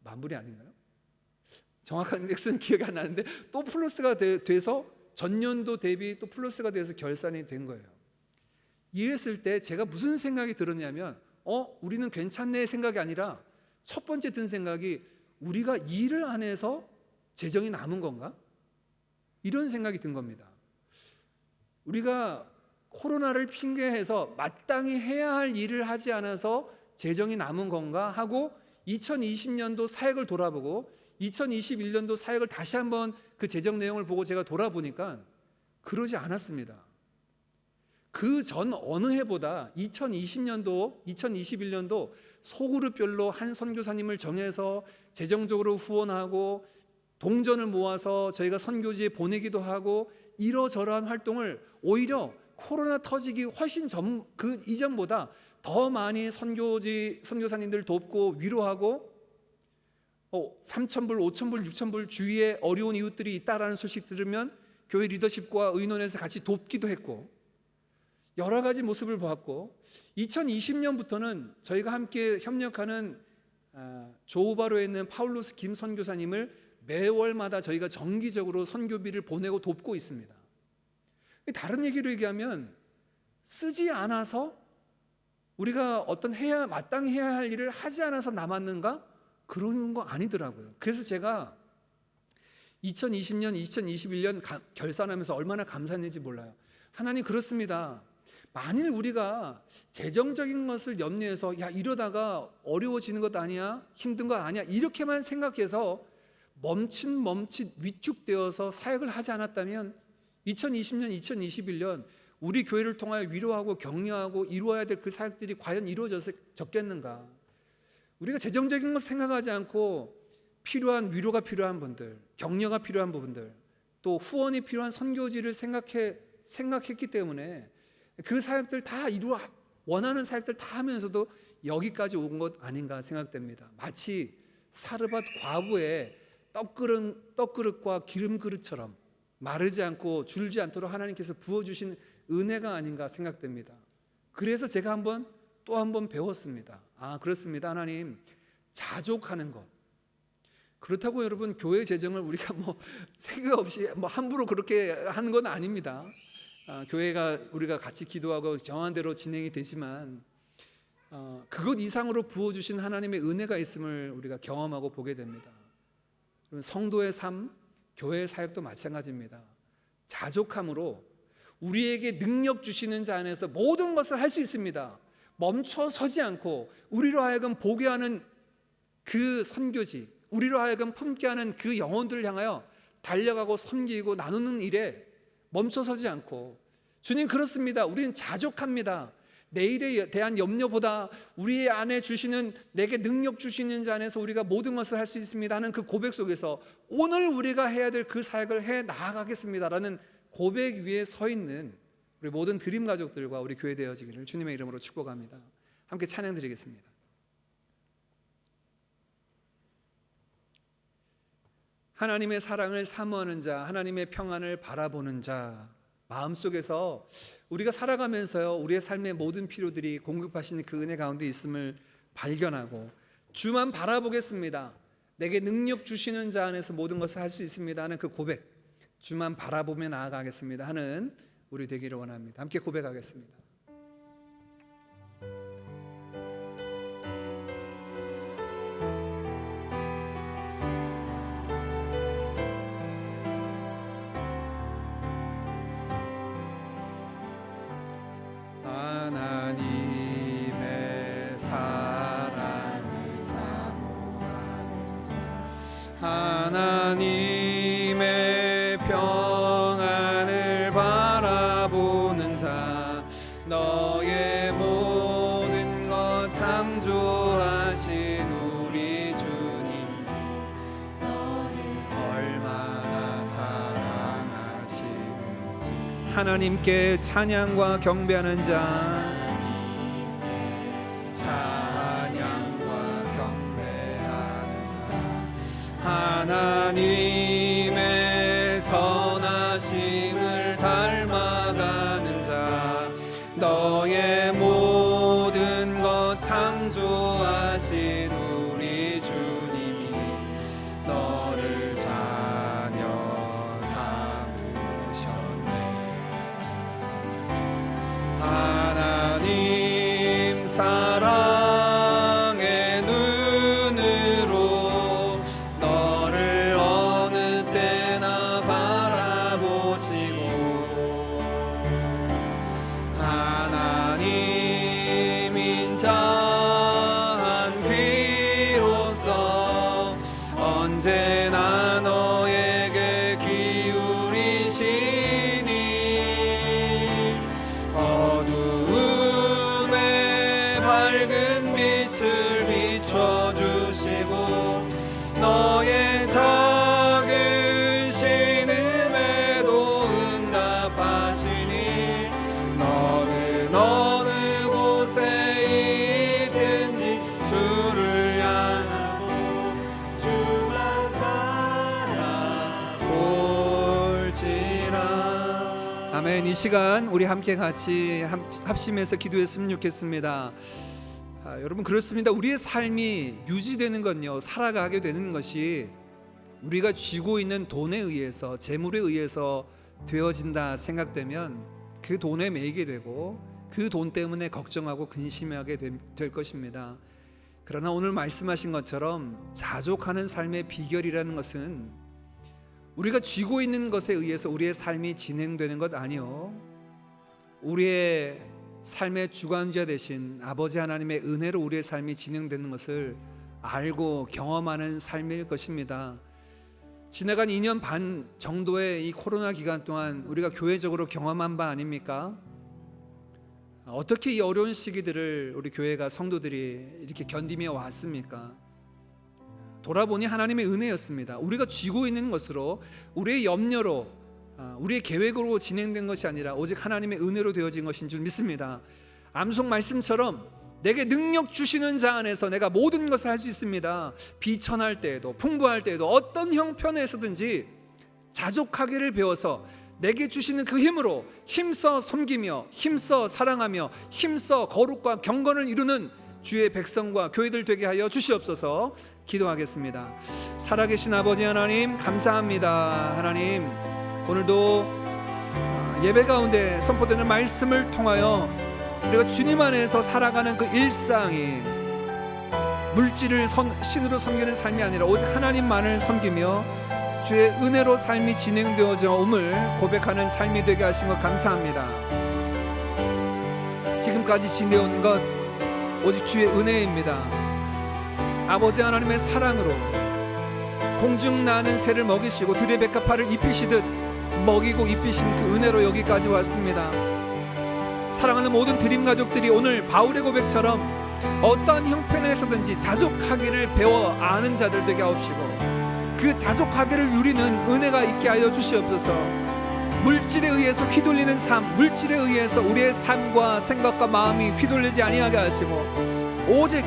10,000불이 아닌가요? 정확한 액수는 기억이 안 나는데 또 플러스가 돼서 전년도 대비 또 플러스가 돼서 결산이 된 거예요. 이랬을 때 제가 무슨 생각이 들었냐면 우리는 괜찮네 생각이 아니라 첫 번째 든 생각이, 우리가 일을 안 해서 재정이 남은 건가? 이런 생각이 든 겁니다. 우리가 코로나를 핑계해서 마땅히 해야 할 일을 하지 않아서 재정이 남은 건가 하고 2020년도 사역을 돌아보고 2021년도 사역을 다시 한번 그 재정 내용을 보고 제가 돌아보니까 그러지 않았습니다. 그 전 어느 해보다 2020년도, 2021년도 소그룹별로 한 선교사님을 정해서 재정적으로 후원하고 동전을 모아서 저희가 선교지에 보내기도 하고 이러저러한 활동을 오히려 코로나 터지기 훨씬 그 이전보다 더 많이 선교사님들 돕고 위로하고 3,000불, 5,000불, 6,000불 주위에 어려운 이웃들이 있다라는 소식 들으면 교회 리더십과 의논해서 같이 돕기도 했고 여러 가지 모습을 보았고, 2020년부터는 저희가 함께 협력하는 조우바로에 있는 파울로스 김 선교사님을 매월마다 저희가 정기적으로 선교비를 보내고 돕고 있습니다. 다른 얘기로 얘기하면 쓰지 않아서 우리가 어떤 마땅히 해야 할 일을 하지 않아서 남았는가? 그런 거 아니더라고요. 그래서 제가 2020년, 2021년 결산하면서 얼마나 감사했는지 몰라요. 하나님, 그렇습니다. 만일 우리가 재정적인 것을 염려해서 야, 이러다가 어려워지는 것 아니야? 힘든 것 아니야? 이렇게만 생각해서 멈칫 위축되어서 사역을 하지 않았다면 2020년, 2021년 우리 교회를 통하여 위로하고 격려하고 이루어야 될 그 사역들이 과연 이루어졌겠는가? 우리가 재정적인 것 생각하지 않고 필요한 위로가 필요한 분들, 격려가 필요한 부분들, 또 후원이 필요한 선교지를 생각했기 때문에 그 사역들 다 원하는 사역들 다 하면서도 여기까지 온 것 아닌가 생각됩니다. 마치 사르밧 과부의 떡그릇과 기름그릇처럼 마르지 않고 줄지 않도록 하나님께서 부어주신 은혜가 아닌가 생각됩니다. 그래서 제가 또 한 번 배웠습니다. 그렇습니다. 하나님, 자족하는 것, 그렇다고 여러분 교회 재정을 우리가 뭐 생각 없이 뭐 함부로 그렇게 하는 건 아닙니다. 교회가 우리가 같이 기도하고 정한 대로 진행이 되지만 그것 이상으로 부어주신 하나님의 은혜가 있음을 우리가 경험하고 보게 됩니다. 성도의 삶, 교회의 사역도 마찬가지입니다. 자족함으로 우리에게 능력 주시는 자 안에서 모든 것을 할 수 있습니다. 멈춰 서지 않고 우리로 하여금 보게 하는 그 선교지, 우리로 하여금 품게 하는 그 영혼들을 향하여 달려가고 섬기고 나누는 일에 멈춰 서지 않고, 주님 그렇습니다. 우리는 자족합니다. 내일에 대한 염려보다 우리의 안에 주시는, 내게 능력 주시는 자 안에서 우리가 모든 것을 할 수 있습니다 하는 그 고백 속에서 오늘 우리가 해야 될 그 사역을 해 나아가겠습니다라는 고백 위에 서 있는 우리 모든 드림 가족들과 우리 교회 되어지기를 주님의 이름으로 축복합니다. 함께 찬양 드리겠습니다. 하나님의 사랑을 사모하는 자, 하나님의 평안을 바라보는 자, 마음속에서 우리가 살아가면서요, 우리의 삶의 모든 필요들이 공급하시는 그 은혜 가운데 있음을 발견하고 주만 바라보겠습니다, 내게 능력 주시는 자 안에서 모든 것을 할 수 있습니다 하는 그 고백, 주만 바라보며 나아가겠습니다 하는 우리 되기를 원합니다. 함께 고백하겠습니다. 하나님의 사랑을 사모하는 자, 하나님의 평안을 바라보는 자, 너의 모든 것 창조하신 우리 주님, 너를 얼마나 사랑하시는지. 하나님께 찬양과 경배하는 자, 하나님의 선하심을 닮아가는 자, 너의 모든 것 창조하신 우리 주님이 너를 자녀 삼으셨네. 하나님 사랑의 눈으로 너를 어느 때나 바라보시고, 하나님 인자한 귀로서 언제나 너에게 기울이시니, 어두움에 밝은 빛을 비춰주시고 너의 작은 신음에도 응답하시니, 너는 어느 곳에 있든지 주를 향하고 주만 바라볼지라. 아멘. 이 시간 우리 함께 같이 합심해서 기도했으면 좋겠습니다. 여러분 그렇습니다. 우리의 삶이 유지되는 건요, 살아가게 되는 것이 우리가 쥐고 있는 돈에 의해서, 재물에 의해서 되어진다 생각되면 그 돈에 매이게 되고 그 돈 때문에 걱정하고 근심하게 될 것입니다. 그러나 오늘 말씀하신 것처럼 자족하는 삶의 비결이라는 것은 우리가 쥐고 있는 것에 의해서 우리의 삶이 진행되는 것 아니요, 우리의 삶의 주관자 되신 아버지 하나님의 은혜로 우리의 삶이 진행되는 것을 알고 경험하는 삶일 것입니다. 지나간 2년 반 정도의 이 코로나 기간 동안 우리가 교회적으로 경험한 바 아닙니까? 어떻게 이 어려운 시기들을 우리 교회가, 성도들이 이렇게 견디며 왔습니까? 돌아보니 하나님의 은혜였습니다. 우리가 쥐고 있는 것으로, 우리의 염려로, 우리의 계획으로 진행된 것이 아니라 오직 하나님의 은혜로 되어진 것인 줄 믿습니다. 암송 말씀처럼 내게 능력 주시는 자 안에서 내가 모든 것을 할 수 있습니다. 비천할 때에도, 풍부할 때에도, 어떤 형편에서든지 자족하기를 배워서 내게 주시는 그 힘으로 힘써 섬기며, 힘써 사랑하며, 힘써 거룩과 경건을 이루는 주의 백성과 교회들 되게 하여 주시옵소서. 기도하겠습니다. 살아계신 아버지 하나님, 감사합니다. 하나님, 오늘도 예배 가운데 선포되는 말씀을 통하여 우리가 주님 안에서 살아가는 그 일상이 물질을 신으로 섬기는 삶이 아니라 오직 하나님만을 섬기며 주의 은혜로 삶이 진행되어져 옴을 고백하는 삶이 되게 하신 것 감사합니다. 지금까지 지내온 것 오직 주의 은혜입니다. 아버지 하나님의 사랑으로 공중 나는 새를 먹이시고 들의 백합화를 입히시듯 먹이고 입히신 그 은혜로 여기까지 왔습니다. 사랑하는 모든 드림 가족들이 오늘 바울의 고백처럼 어떠한 형편에서든지 자족하기를 배워 아는 자들 되게 하옵시고 그 자족하기를 누리는 은혜가 있게 하여 주시옵소서. 물질에 의해서 휘둘리는 삶, 물질에 의해서 우리의 삶과 생각과 마음이 휘둘리지 아니하게 하시고 오직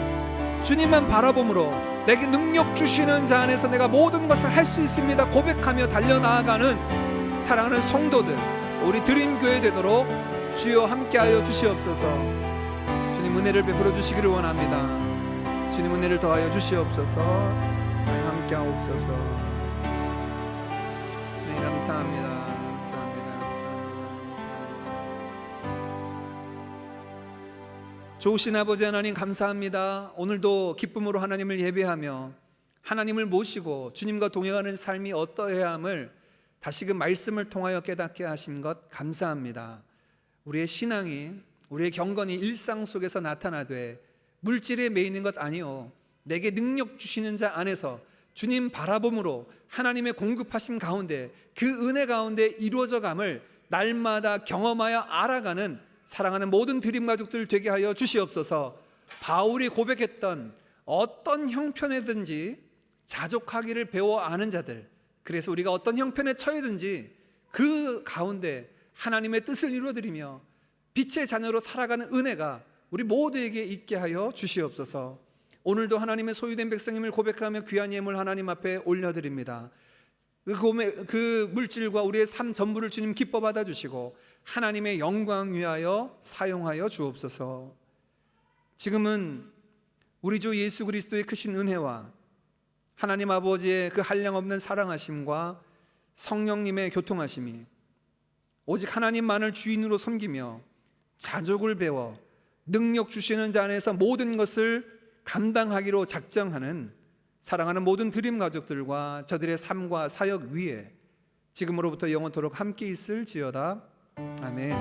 주님만 바라봄으로 내게 능력 주시는 자 안에서 내가 모든 것을 할 수 있습니다 고백하며 달려나아가는 사랑하는 성도들, 우리 드림교회 되도록 주여 함께하여 주시옵소서. 주님 은혜를 베풀어 주시기를 원합니다. 주님 은혜를 더하여 주시옵소서. 함께하옵소서. 네, 감사합니다. 좋으신 아버지 하나님 감사합니다. 오늘도 기쁨으로 하나님을 예배하며 하나님을 모시고 주님과 동행하는 삶이 어떠해야 함을 다시금 말씀을 통하여 깨닫게 하신 것 감사합니다. 우리의 신앙이, 우리의 경건이 일상 속에서 나타나되 물질에 매이는 것 아니요 내게 능력 주시는 자 안에서 주님 바라봄으로 하나님의 공급하심 가운데 그 은혜 가운데 이루어져 감을 날마다 경험하여 알아가는 사랑하는 모든 드림 가족들 되게 하여 주시옵소서. 바울이 고백했던 어떤 형편에든지 자족하기를 배워 아는 자들, 그래서 우리가 어떤 형편에 처해든지 그 가운데 하나님의 뜻을 이루어드리며 빛의 자녀로 살아가는 은혜가 우리 모두에게 있게 하여 주시옵소서. 오늘도 하나님의 소유된 백성임을 고백하며 귀한 예물 하나님 앞에 올려드립니다. 그 물질과 우리의 삶 전부를 주님 기뻐 받아주시고 하나님의 영광 위하여 사용하여 주옵소서. 지금은 우리 주 예수 그리스도의 크신 은혜와 하나님 아버지의 그 한량없는 사랑하심과 성령님의 교통하심이 오직 하나님만을 주인으로 섬기며 자족을 배워 능력 주시는 자 안에서 모든 것을 감당하기로 작정하는 사랑하는 모든 드림 가족들과 저들의 삶과 사역 위에 지금으로부터 영원토록 함께 있을지어다. 아멘.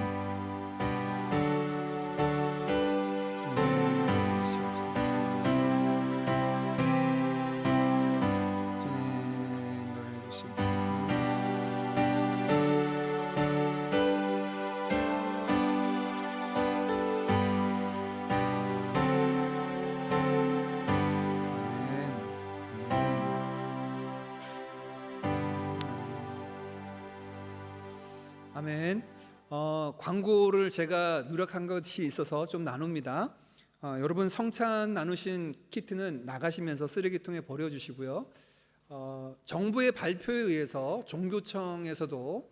아멘. 광고를 제가 누락한 것이 있어서 좀 나눕니다. 여러분 성찬 나누신 키트는 나가시면서 쓰레기통에 버려주시고요. 정부의 발표에 의해서 종교청에서도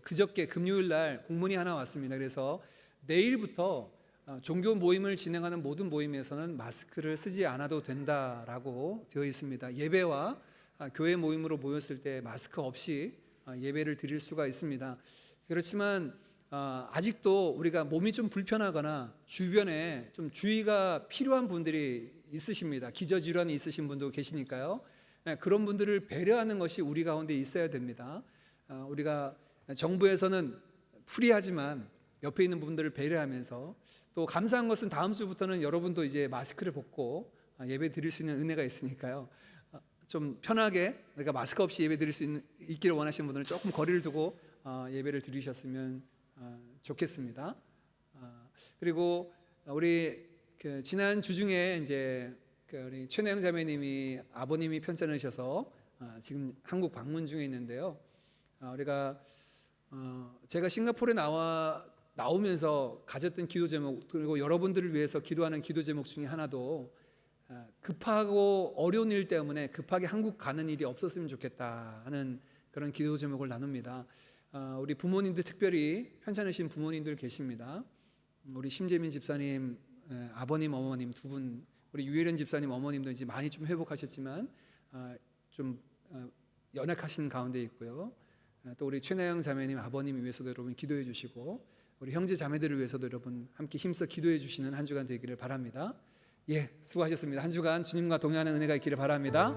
그저께 금요일 날 공문이 하나 왔습니다. 그래서 내일부터 종교 모임을 진행하는 모든 모임에서는 마스크를 쓰지 않아도 된다라고 되어 있습니다. 예배와 교회 모임으로 모였을 때 마스크 없이 예배를 드릴 수가 있습니다. 그렇지만 아직도 우리가 몸이 좀 불편하거나 주변에 좀 주의가 필요한 분들이 있으십니다. 기저질환이 있으신 분도 계시니까요. 그런 분들을 배려하는 것이 우리 가운데 있어야 됩니다. 우리가 정부에서는 프리하지만 옆에 있는 분들을 배려하면서 또 감사한 것은 다음 주부터는 여러분도 이제 마스크를 벗고 예배 드릴 수 있는 은혜가 있으니까요. 좀 편하게 내가 마스크 없이 예배 드릴 수 있기를 원하시는 분들은 조금 거리를 두고 예배를 드리셨으면 좋겠습니다. 그리고 우리 지난 주 중에 이제 우리 최내영 자매님이 아버님이 편찮으셔서 지금 한국 방문 중에 있는데요. 우리가 제가 싱가포르에 나오면서 가졌던 기도 제목, 그리고 여러분들을 위해서 기도하는 기도 제목 중에 하나도 급하고 어려운 일 때문에 급하게 한국 가는 일이 없었으면 좋겠다 하는 그런 기도 제목을 나눕니다. 우리 부모님들, 특별히 편찮으신 부모님들 계십니다. 우리 심재민 집사님 아버님, 어머님 두 분, 우리 유혜련 집사님 어머님도 이제 많이 좀 회복하셨지만 좀 연약하신 가운데 있고요. 또 우리 최나영 자매님 아버님 위해서도 여러분 기도해 주시고 우리 형제 자매들을 위해서도 여러분 함께 힘써 기도해 주시는 한 주간 되기를 바랍니다. 예, 수고하셨습니다. 한 주간 주님과 동행하는 은혜가 있기를 바랍니다.